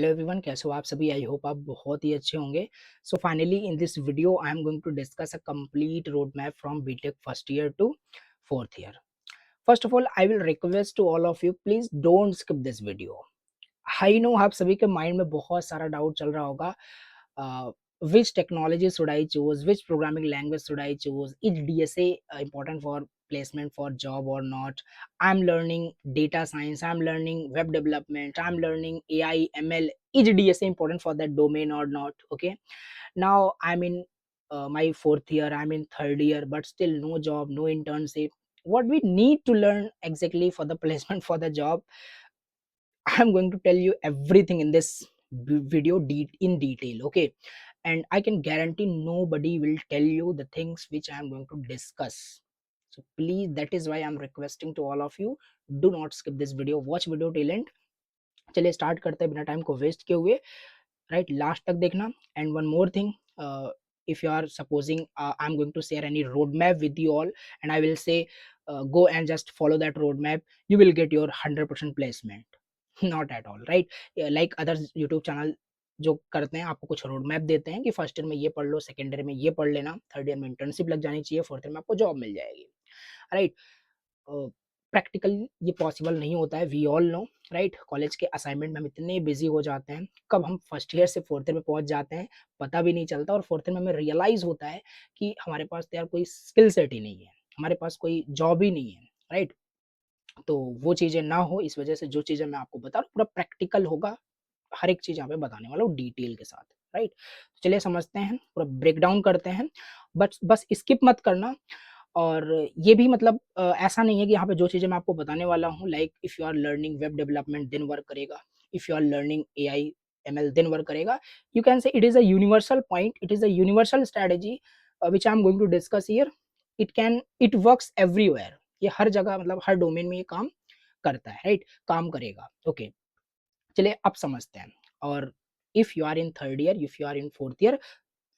Hello everyone, कैसे हो आप सभी? आई होप आप बहुत ही अच्छे होंगे। So finally in this video I am going to discuss a complete road map from BTech first year to fourth year. First of all I will request to all of you, please don't skip this video. I know आप सभी के mind में बहुत सारा doubt चल रहा होगा. Which technology should I choose, which programming language should I choose, is DSA important for placement for job or not? I'm learning data science, I'm learning web development, I'm learning AI ML. Is DSA important for that domain or not? Okay, now I'm in my fourth year, I'm in third year, but still no job, no internship. What we need to learn exactly for the placement for the job, I'm going to tell you everything in this video in detail. Okay, and I can guarantee nobody will tell you the things which I am going to discuss. So please, that is why I'm requesting to all of you, do not skip this video, watch video till end. चलिए start करते हैं बिना time को waste किए हुए. Right, last तक देखना. And one more thing, if you are supposing I'm going to share any roadmap with you all, and I will say go and just follow that roadmap, you will get your 100% placement. Not at all, right? Like other YouTube channel जो करते हैं, आपको कुछ road map देते हैं कि first year में ये पढ़ लो, सेकेंड ईयर में ये पढ़ लेना, थर्ड ईयर में इंटर्नशिप लग जानी चाहिए, फोर्थ ईयर में आपको जॉब मिल जाएगी. राइट, प्रैक्टिकल ये पॉसिबल नहीं होता है, we all know. Right, college के असाइनमेंट में हम इतने बिजी हो जाते हैं, कब हम फर्स्ट ईयर से फोर्थ ईयर में पहुंच जाते हैं पता भी नहीं चलता, और फोर्थ ईयर में हमें रियलाइज होता है कि हमारे पास तो यार कोई स्किल सेट ही नहीं है, हमारे पास कोई जॉब ही नहीं है. राइट, तो वो चीज़ें ना हो, इस वजह से जो चीज़ें मैं आपको बता रहा हूँ पूरा प्रैक्टिकल होगा, हर एक चीज़ यहाँ पे बताने वाला हूँ डिटेल के साथ. राइट, चलिए समझते हैं, पूरा ब्रेक डाउन करते हैं. बट बस स्किप मत करना. और ये भी मतलब ऐसा नहीं है कि यहाँ पे जो चीज़ें मैं आपको बताने वाला हूँ, like if you are learning web development then work करेगा, if you are learning AI ML then work करेगा. You can say it is a universal point, it is a universal strategy which I am going to discuss here. It works everywhere. ये हर जगह मतलब हर domain में ये काम करता है. राइट, काम करेगा. ओके, चलिए अब समझते हैं. और if you are in third year, if you are in fourth year,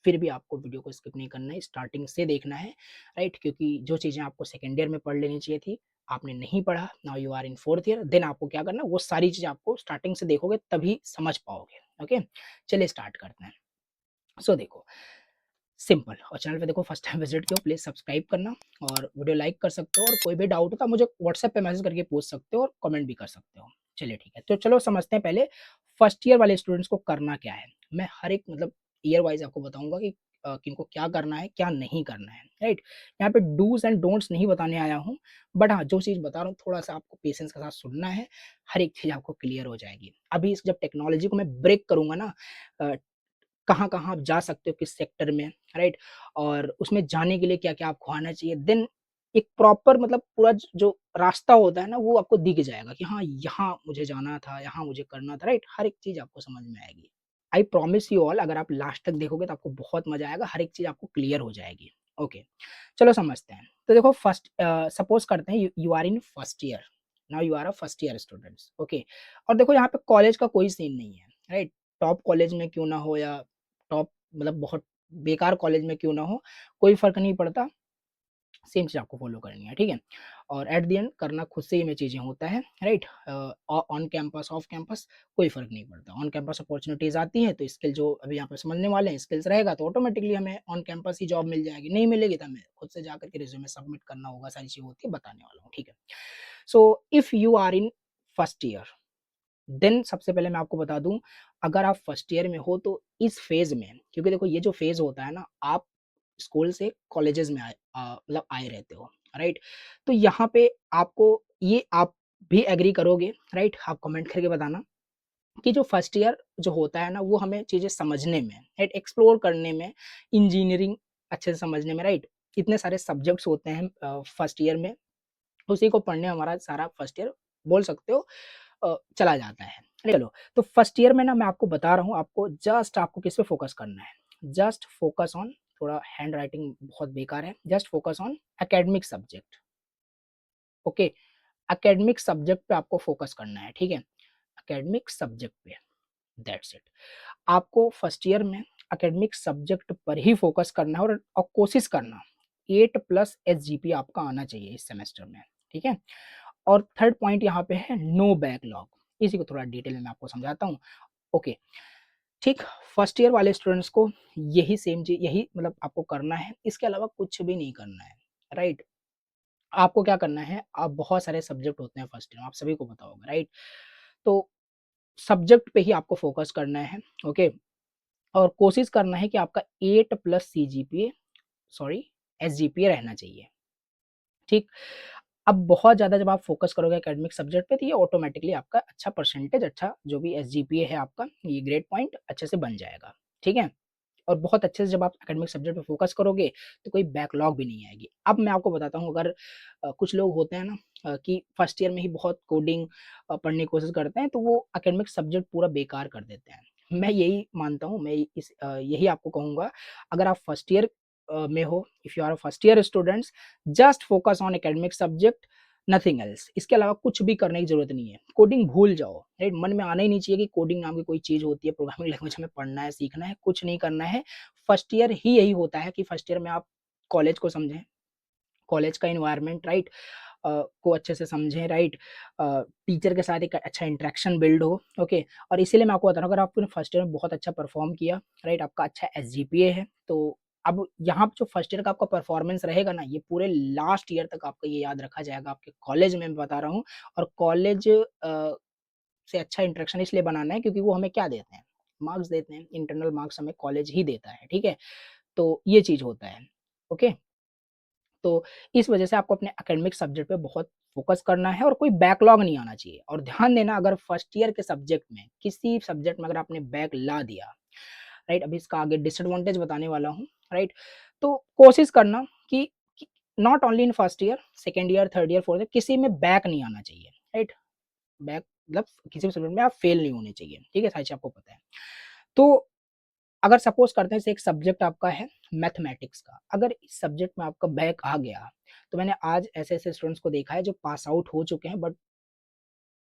फिर भी आपको वीडियो को स्किप नहीं करना है, स्टार्टिंग से देखना है. राइट, क्योंकि जो चीज़ें आपको सेकंड ईयर में पढ़ लेनी चाहिए थी, आपने नहीं पढ़ा, now you are in fourth year, then आपको क्या करना है, वो सारी चीज़ें आपको स्टार्टिंग से देखोगे तभी समझ पाओगे. ओके, चलिए स्टार्ट करते हैं. सो देखो, सिंपल. और चैनल पे देखो फर्स्ट टाइम विजिट किया, प्लीज सब्सक्राइब करना और वीडियो लाइक कर सकते हो, और कोई भी डाउट हो तो मुझे व्हाट्सएप पे मैसेज करके पूछ सकते हो और कमेंट भी कर सकते हो. चलिए ठीक है, तो चलो समझते हैं पहले फर्स्ट ईयर वाले स्टूडेंट्स को करना क्या है. मैं हर एक मतलब ईयर वाइज आपको बताऊंगा कि किनको क्या करना है, क्या नहीं करना है. राइट, यहाँ पे डूज एंड डोंट्स नहीं बताने आया हूँ, बट हाँ जो चीज़ बता रहा हूँ थोड़ा सा आपको पेशेंस के साथ सुनना है, हर एक चीज़ आपको क्लियर हो जाएगी. अभी इस जब टेक्नोलॉजी को मैं ब्रेक करूंगा ना, कहाँ-कहाँ आप जा सकते हो, किस सेक्टर में, राइट? और उसमें जाने के लिए क्या-क्या आपको आना चाहिए, देन एक प्रॉपर मतलब पूरा जो रास्ता होता है ना, वो आपको दिख जाएगा कि हाँ, यहाँ मुझे जाना था, यहाँ मुझे करना था, राइट? हर एक चीज़ आपको समझ में आएगी. आई प्रॉमिस यू ऑल, अगर आप लास्ट तक देखोगे तो आपको बहुत मज़ा आएगा, हर एक चीज़ आपको क्लियर हो जाएगी. ओके, चलो समझते हैं. तो देखो फर्स्ट सपोज़ करते हैं you you are in first year, now you are a first year students. Okay, और देखो यहाँ पे कॉलेज का कोई सीन नहीं है, राइट? टॉप कॉलेज में क्यों ना हो या टॉप मतलब बहुत बेकार कॉलेज में क्यों ना हो, कोई फ़र्क नहीं पड़ता, सेम चीज़ आपको फ़ॉलो करनी है, ठीक है? और एट द एंड करना खुद से ही में चीज़ें होता है, right? On campus, off campus कोई फ़र्क नहीं पड़ता. ऑन कैंपस अपॉर्च्युनिटीज़ आती हैं, तो स्किल जो अभी यहाँ पे समझने वाले हैं, स्किल्स रहेगा तो ऑटोमैटिकली हमें ऑन कैंपस ही जॉब मिल जाएगी, नहीं मिलेगी तो हमें खुद से जाकर के रिज़्यूमे सबमिट करना होगा, सारी चीज़ें होती है, बताने वाला हूँ, ठीक है? So if you are in first year, then सबसे पहले मैं आपको बता दूं, अगर आप फर्स्ट ईयर में हो तो इस फेज में, क्योंकि देखो ये जो फेज होता है ना, आप स्कूल से कॉलेजेस में मतलब आए रहते हो, राइट? तो यहाँ पे आपको ये आप भी एग्री करोगे, राइट? आप कमेंट करके बताना कि जो फर्स्ट ईयर जो होता है ना, वो हमें चीजें समझने में, राइट, एक्सप्लोर करने में, इंजीनियरिंग अच्छे से समझने में, राइट, इतने सारे सब्जेक्ट्स होते हैं फर्स्ट ईयर में, उसी को पढ़ने हमारा सारा फर्स्ट ईयर बोल सकते हो चला जाता है. चलो, तो फर्स्ट ईयर में ना मैं आपको बता रहा हूँ, आपको जस्ट आपको किस पे फोकस करना है, जस्ट फोकस ऑन, थोड़ा हैंड राइटिंग बहुत बेकार है, just focus on academic subject. Okay, academic subject पे आपको फोकस करना है, ठीक है? एकेडमिक सब्जेक्ट पे, दैट्स इट. आपको फर्स्ट ईयर में एकेडमिक सब्जेक्ट पर ही फोकस करना है, और कोशिश करना 8+ एसजीपी आपका आना चाहिए इस सेमेस्टर में, ठीक है? और थर्ड पॉइंट यहाँ पे है नो बैकलॉग. इसी को थोड़ा डिटेल में मैं आपको समझाता हूँ. ओके, ठीक। फर्स्ट ईयर वाले स्टूडेंट्स को यही सेम चीज़, यही मतलब आपको करना है, इसके अलावा कुछ भी नहीं करना है, राइट? आपको क्या करना है, आप बहुत सारे सब्जेक्ट होते हैं फर्स्ट ईयर में, आप सभी को पता होगा, राइट? तो सब्जेक्ट पे ही आपको फोकस करना है, ओके? और कोशिश करना है कि आपका 8 प्लस सीजीपीए, सॉरी, एसजीपीए रहना चाहिए, ठीक? अब बहुत ज़्यादा जब आप फ़ोकस करोगे एकेडमिक सब्जेक्ट पे, तो ये ऑटोमैटिकली आपका अच्छा परसेंटेज, अच्छा जो भी एसजीपीए है आपका, ये ग्रेड पॉइंट अच्छे से बन जाएगा, ठीक है? और बहुत अच्छे से जब आप एकेडमिक सब्जेक्ट पे फ़ोकस करोगे, तो कोई बैकलॉग भी नहीं आएगी। अब मैं आपको बताता हूँ, अगर कुछ लोग होते हैं ना कि फर्स्ट ईयर में ही बहुत कोडिंग पढ़ने की कोशिश करते हैं, तो वो एकेडमिक सब्जेक्ट पूरा बेकार कर देते हैं। मैं यही मानता हूँ, मैं यही आपको कहूँगा, अगर आप फर्स्ट ईयर में हो, if you are a first year students, just focus on academic subject, nothing else. इसके अलावा कुछ भी करने की ज़रूरत नहीं है। कोडिंग भूल जाओ, राइट? मन में आना ही नहीं चाहिए कि कोडिंग नाम की कोई चीज़ होती है, प्रोग्रामिंग लैंग्वेज हमें पढ़ना है, सीखना है, कुछ नहीं करना है। फर्स्ट ईयर ही यही होता है कि फर्स्ट ईयर में आप कॉलेज को समझें, कॉलेज का एनवायरनमेंट, राइट? को अच्छे से समझें, राइट? टीचर के साथ एक अच्छा इंटरेक्शन बिल्ड हो, ओके? और इसीलिए मैं आपको बता रहा हूँ, अगर आपने फर्स्ट ईयर में बहुत अच्छा परफॉर्म किया, राइट? आपका अच्छा एसजीपीए है, तो अब यहाँ पे जो फर्स्ट ईयर का आपका परफॉर्मेंस रहेगा ना, ये पूरे लास्ट ईयर तक आपका ये याद रखा जाएगा आपके कॉलेज में, मैं बता रहा हूँ। और कॉलेज से अच्छा इंटरेक्शन इसलिए बनाना है क्योंकि वो हमें क्या देते हैं? मार्क्स देते हैं, इंटरनल मार्क्स हमें कॉलेज ही देता है, ठीक है? तो ये चीज़ होता है, ओके? तो इस वजह से आपको अपने एकेडमिक सब्जेक्ट पे बहुत फोकस करना है और कोई बैकलॉग नहीं आना चाहिए। और ध्यान देना, अगर फर्स्ट ईयर के सब्जेक्ट में, किसी सब्जेक्ट में अगर आपने बैक ला दिया, राइट? अभी इसका आगे डिसएडवांटेज बताने वाला हूँ, राइट? तो कोशिश करना कि not only in first year, second year, third year, fourth year, किसी में बैक नहीं आना चाहिए, राइट? बैक मतलब किसी भी सब्जेक्ट में आप फेल नहीं होने चाहिए, ठीक है? सारी चीज़ आपको पता है। तो अगर सपोज़ करते हैं, जैसे एक सब्जेक्ट आपका है मैथमेटिक्स का, अगर इस सब्जेक्ट में आपका बैक आ गया, तो मैंने आज ऐसे-ऐसे स्टूडेंट्स को देखा है जो पास आउट हो चुके हैं, बट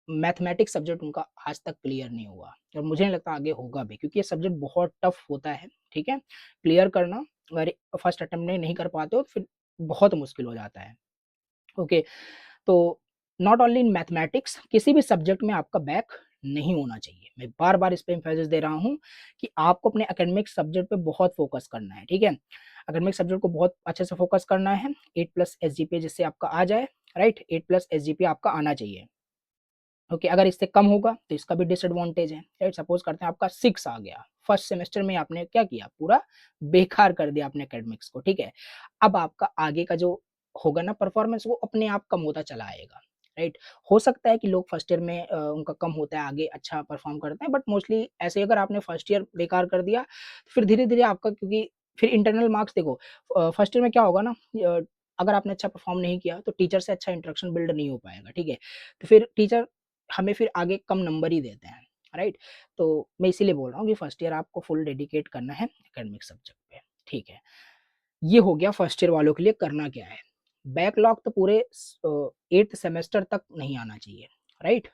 मैथमेटिक्स सब्जेक्ट उनका आज तक क्लियर नहीं हुआ, और मुझे नहीं लगता आगे होगा भी, क्योंकि ये सब्जेक्ट बहुत टफ होता है, ठीक है? क्लियर करना, अगर फर्स्ट अटेम्प्ट में नहीं कर पाते हो, तो फिर बहुत मुश्किल हो जाता है, ओके? तो नॉट ओनली इन मैथमेटिक्स, किसी भी सब्जेक्ट में आपका बैक नहीं होना चाहिए। मैं बार-बार इस पे एम्फेसिस दे रहा हूँ कि आपको अपने एकेडमिक सब्जेक्ट पे बहुत फोकस करना है, ठीक है? एकेडमिक सब्जेक्ट को बहुत अच्छे से फोकस करना है, 8 प्लस एसजीपीए जिससे आपका आ जाए, राइट? 8 प्लस एसजीपीए आपका आना चाहिए, ओके? अगर इससे कम होगा, तो इसका भी डिसएडवांटेज है, राइट? सपोज़ करते हैं आपका 6 आ गया, फर्स्ट सेमेस्टर में आपने क्या किया? पूरा बेकार कर दिया अपने एकेडमिक्स को, ठीक है? अब आपका आगे का जो होगा ना परफॉर्मेंस, वो अपने आप कम होता चला आएगा, राइट? हो सकता है कि लोग फर्स्ट ईयर में उनका कम होता है, आगे अच्छा परफॉर्म करते हैं, बट मोस्टली ऐसे ही, अगर आपने फर्स्ट ईयर बेकार कर दिया, तो फिर धीरे-धीरे आपका, क्योंकि फिर इंटरनल मार्क्स देखो, फर्स्ट ईयर में क्या होगा ना, अगर आपने अच्छा परफॉर्म नहीं किया, तो टीचर से अच्छा इंटरेक्शन बिल्ड नहीं हो पाएगा, ठीक है? तो फिर टीचर हमें फिर आगे कम नंबर ही देते हैं, राइट? तो मैं इसीलिए बोल रहा हूँ कि फर्स्ट ईयर आपको फुल डेडिकेट करना है एकेडमिक सब्जेक्ट पे, ठीक है? ये हो गया फर्स्ट ईयर वालों के लिए करना क्या है। बैकलॉग तो पूरे 8th सेमेस्टर तक नहीं आना चाहिए, राइट?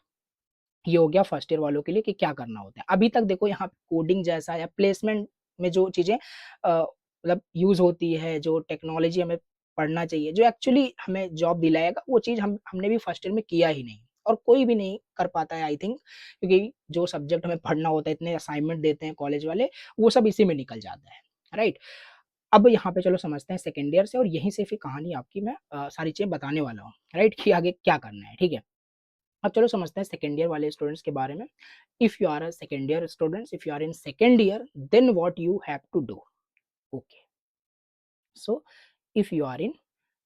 ये हो गया फर्स्ट ईयर वालों के लिए कि क्या करना होता है। अभी तक देखो, यहाँ कोडिंग जैसा या प्लेसमेंट में जो चीज़ें मतलब यूज़ होती है, जो टेक्नोलॉजी हमें पढ़ना चाहिए, जो एक्चुअली हमें जॉब दिलाएगा, वो चीज़ हमने भी फर्स्ट ईयर में किया ही नहीं, और कोई भी नहीं कर पाता है, आई थिंक, क्योंकि जो सब्जेक्ट हमें पढ़ना होता है, इतने असाइनमेंट देते हैं कॉलेज वाले, वो सब इसी में निकल जाता है, राइट? अब यहाँ पे चलो समझते हैं सेकंड ईयर से, और यहीं से फिर कहानी आपकी मैं सारी चीज़ें बताने वाला हूँ, राइट? कि आगे क्या करना है, ठीक है? अब चलो समझते हैं सेकंड ईयर वाले स्टूडेंट्स के बारे में। If you are a second year students, if you are in second year, then what you have to do, okay? So if you are in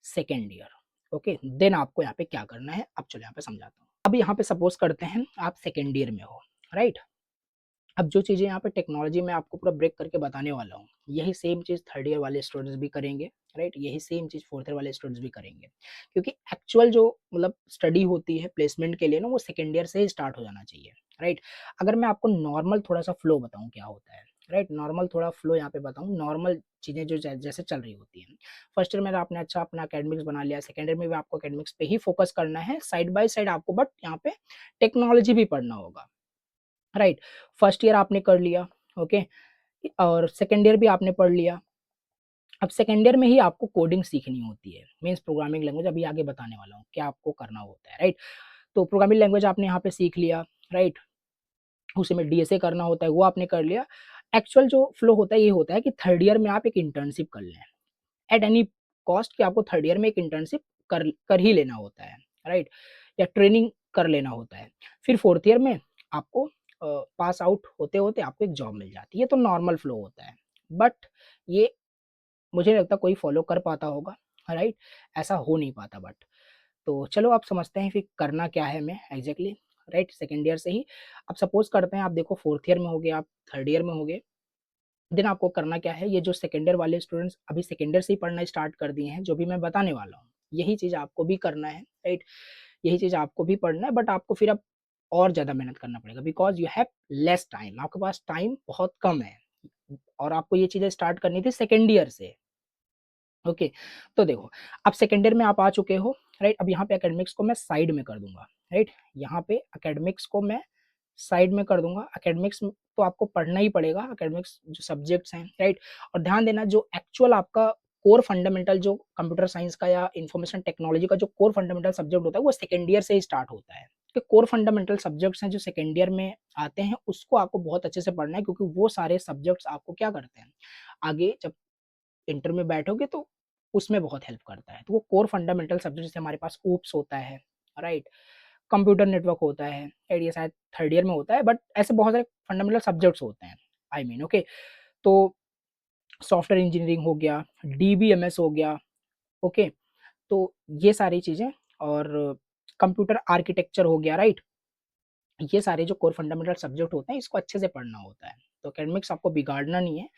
second year, okay, then आपको यहाँ पे क्या करना है, अब चलो यहाँ पे समझाता हूँ। अब यहाँ पे सपोज करते हैं आप सेकंड ईयर में हो, राइट? अब जो चीज़ें यहाँ पे टेक्नोलॉजी में आपको पूरा ब्रेक करके बताने वाला हूँ, यही सेम चीज़ थर्ड ईयर वाले स्टूडेंट्स भी करेंगे, राइट? यही सेम चीज़ फोर्थ ईयर वाले स्टूडेंट्स भी करेंगे, क्योंकि एक्चुअल जो मतलब स्टडी होती है प्लेसमेंट के लिए ना, वो सेकंड ईयर से ही स्टार्ट हो जाना चाहिए, राइट? अगर मैं आपको नॉर्मल थोड़ा सा फ्लो बताऊँ क्या होता है, राइट? नॉर्मल थोड़ा फ्लो यहाँ पे बताऊँ, नॉर्मल चीज़ें जो जैसे चल रही होती हैं। फर्स्ट ईयर में आपने अच्छा अपना एकेडमिक्स बना लिया, सेकंड ईयर में भी आपको एकेडमिक्स पे ही फोकस करना है, साइड बाय साइड आपको, बट यहाँ पे टेक्नोलॉजी भी पढ़ना होगा, राइट? फर्स्ट ईयर आपने कर लिया, ओके? और सेकंड ईयर भी आपने पढ़ लिया। अब सेकंड ईयर में ही आपको कोडिंग सीखनी होती है, मीन्स प्रोग्रामिंग लैंग्वेज, अभी आगे बताने वाला हूँ क्या आपको करना होता है, राइट? तो प्रोग्रामिंग लैंग्वेज आपने यहाँ पे सीख लिया, राइट? उसी में डीएसए करना होता है, वो आपने कर लिया। एक्चुअल जो फ्लो होता है ये होता है कि थर्ड ईयर में आप एक इंटर्नशिप कर लें एट एनी कॉस्ट, कि आपको थर्ड ईयर में एक इंटर्नशिप कर कर ही लेना होता है, राइट, या ट्रेनिंग कर लेना होता है। फिर फोर्थ ईयर में आपको पास आउट होते होते आपको एक जॉब मिल जाती है। ये तो नॉर्मल फ्लो होता है, बट ये मुझे नहीं लगता कोई फॉलो कर पाता होगा, राइट, ऐसा हो नहीं पाता। बट तो चलो आप समझते हैं फिर करना क्या है हमें एग्जैक्टली, राइट, सेकेंड ईयर से ही। अब सपोज करते हैं आप देखो फोर्थ ईयर में हो गए, आप थर्ड ईयर में हो गए, देन आपको करना क्या है, ये जो सेकेंड ईयर वाले स्टूडेंट्स अभी सेकेंड ईयर से ही पढ़ना स्टार्ट कर दिए हैं, जो भी मैं बताने वाला हूँ यही चीज़ आपको भी करना है, राइट, यही चीज़ आपको भी पढ़ना है, बट आपको फिर अब और ज़्यादा मेहनत करना पड़ेगा, because you have less time, आपके पास टाइम बहुत कम है और आपको ये चीज़ें स्टार्ट करनी थी सेकेंड ईयर से। ओके, तो देखो अब सेकेंड ईयर में आप आ चुके हो, राइट, अब यहाँ पे एकेडमिक्स को मैं साइड में कर दूंगा, राइट, यहाँ पे एकेडमिक्स को मैं साइड में कर दूंगा। एकेडमिक्स तो आपको पढ़ना ही पड़ेगा, एकेडमिक्स जो सब्जेक्ट्स हैं, राइट, और ध्यान देना जो एक्चुअल आपका कोर फंडामेंटल जो कंप्यूटर साइंस का या इंफॉर्मेशन टेक्नोलॉजी का जो कोर फंडामेंटल सब्जेक्ट होता है वो सेकेंड ईयर से ही स्टार्ट होता है। तो कोर फंडामेंटल सब्जेक्ट्स हैं जो सेकेंड ईयर में आते हैं, उसको आपको बहुत अच्छे से पढ़ना है, क्योंकि वो सारे सब्जेक्ट्स आपको क्या करते हैं, आगे जब इंटर में बैठोगे तो उसमें बहुत हेल्प करता है। तो वो कोर फंडामेंटल सब्जेक्ट जैसे हमारे पास ओप्स होता है, राइट, कंप्यूटर नेटवर्क होता है, राइट, ये शायद थर्ड ईयर में होता है, बट ऐसे बहुत सारे फंडामेंटल सब्जेक्ट्स होते हैं, आई मीन ओके। तो सॉफ्टवेयर इंजीनियरिंग हो गया, डीबीएमएस हो गया, ओके, तो ये सारी चीज़ें, और कंप्यूटर आर्किटेक्चर हो गया, राइट, ये सारे जो कोर फंडामेंटल सब्जेक्ट होते हैं इसको अच्छे से पढ़ना होता है। तो एकेडमिक्स आपको बिगाड़ना नहीं है,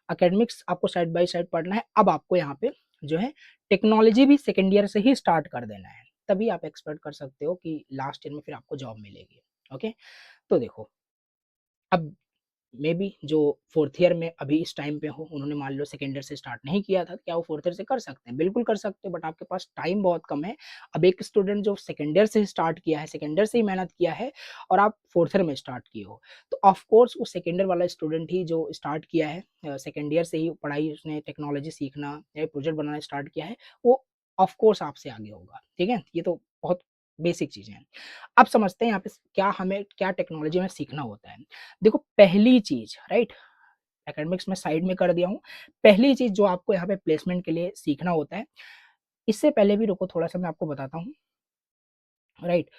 एकेडमिक्स आपको साइड बाय साइड पढ़ना है। अब आपको यहाँ पे जो है टेक्नोलॉजी भी सेकेंड ईयर से ही स्टार्ट कर देना है, तभी आप एक्सपेक्ट कर सकते हो कि लास्ट ईयर में फिर आपको जॉब मिलेगी। ओके, तो देखो अब मे बी जो फोर्थ ईयर में अभी इस टाइम पे हो, उन्होंने मान लो सेकेंड ईयर से स्टार्ट नहीं किया था, क्या वो फोर्थ ईयर से कर सकते हैं? बिल्कुल कर सकते हैं, बट आपके पास टाइम बहुत कम है। अब एक स्टूडेंट जो सेकेंड ईयर से स्टार्ट किया है, सेकेंड ईयर से ही मेहनत किया है, और आप फोर्थ ईयर में स्टार्ट किए हो, तो ऑफ कोर्स वो सेकेंड ईयर वाला स्टूडेंट ही जो स्टार्ट किया है सेकेंड ईयर से ही पढ़ाई, उसने टेक्नोलॉजी सीखना या प्रोजेक्ट बनाना स्टार्ट किया है, वो ऑफ कोर्स आपसे आगे होगा। ठीक है, ये तो बहुत बेसिक चीजें हैं। अब समझते हैं यहाँ पे क्या हमें क्या टेक्नोलॉजी में सीखना होता है। देखो पहली चीज, राइट, एकेडमिक्स में साइड में कर दिया हूँ, पहली चीज जो आपको यहाँ पे प्लेसमेंट के लिए सीखना होता है, इससे पहले भी रुको थोड़ा सा मैं आपको बताता हूँ, राइट,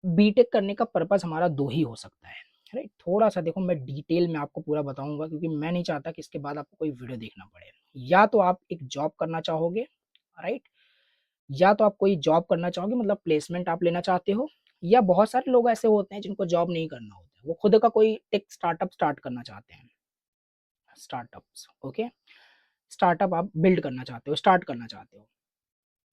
बीटेक करने का पर्पस हमारा दो ही हो सकता है, राइट, थोड़ा सा देखो मैं डिटेल में आपको पूरा बताऊंगा, क्योंकि मैं नहीं चाहता कि इसके बाद आपको कोई वीडियो देखना पड़े। या तो आप एक जॉब करना चाहोगे, राइट, या तो आप कोई जॉब करना चाहोगे, मतलब प्लेसमेंट आप लेना चाहते हो, या बहुत सारे लोग ऐसे होते हैं जिनको जॉब नहीं करना होता है, वो खुद का कोई टेक स्टार्टअप स्टार्ट करना चाहते हैं, स्टार्टअप्स, ओके, स्टार्टअप आप बिल्ड करना चाहते हो, स्टार्ट करना चाहते हो,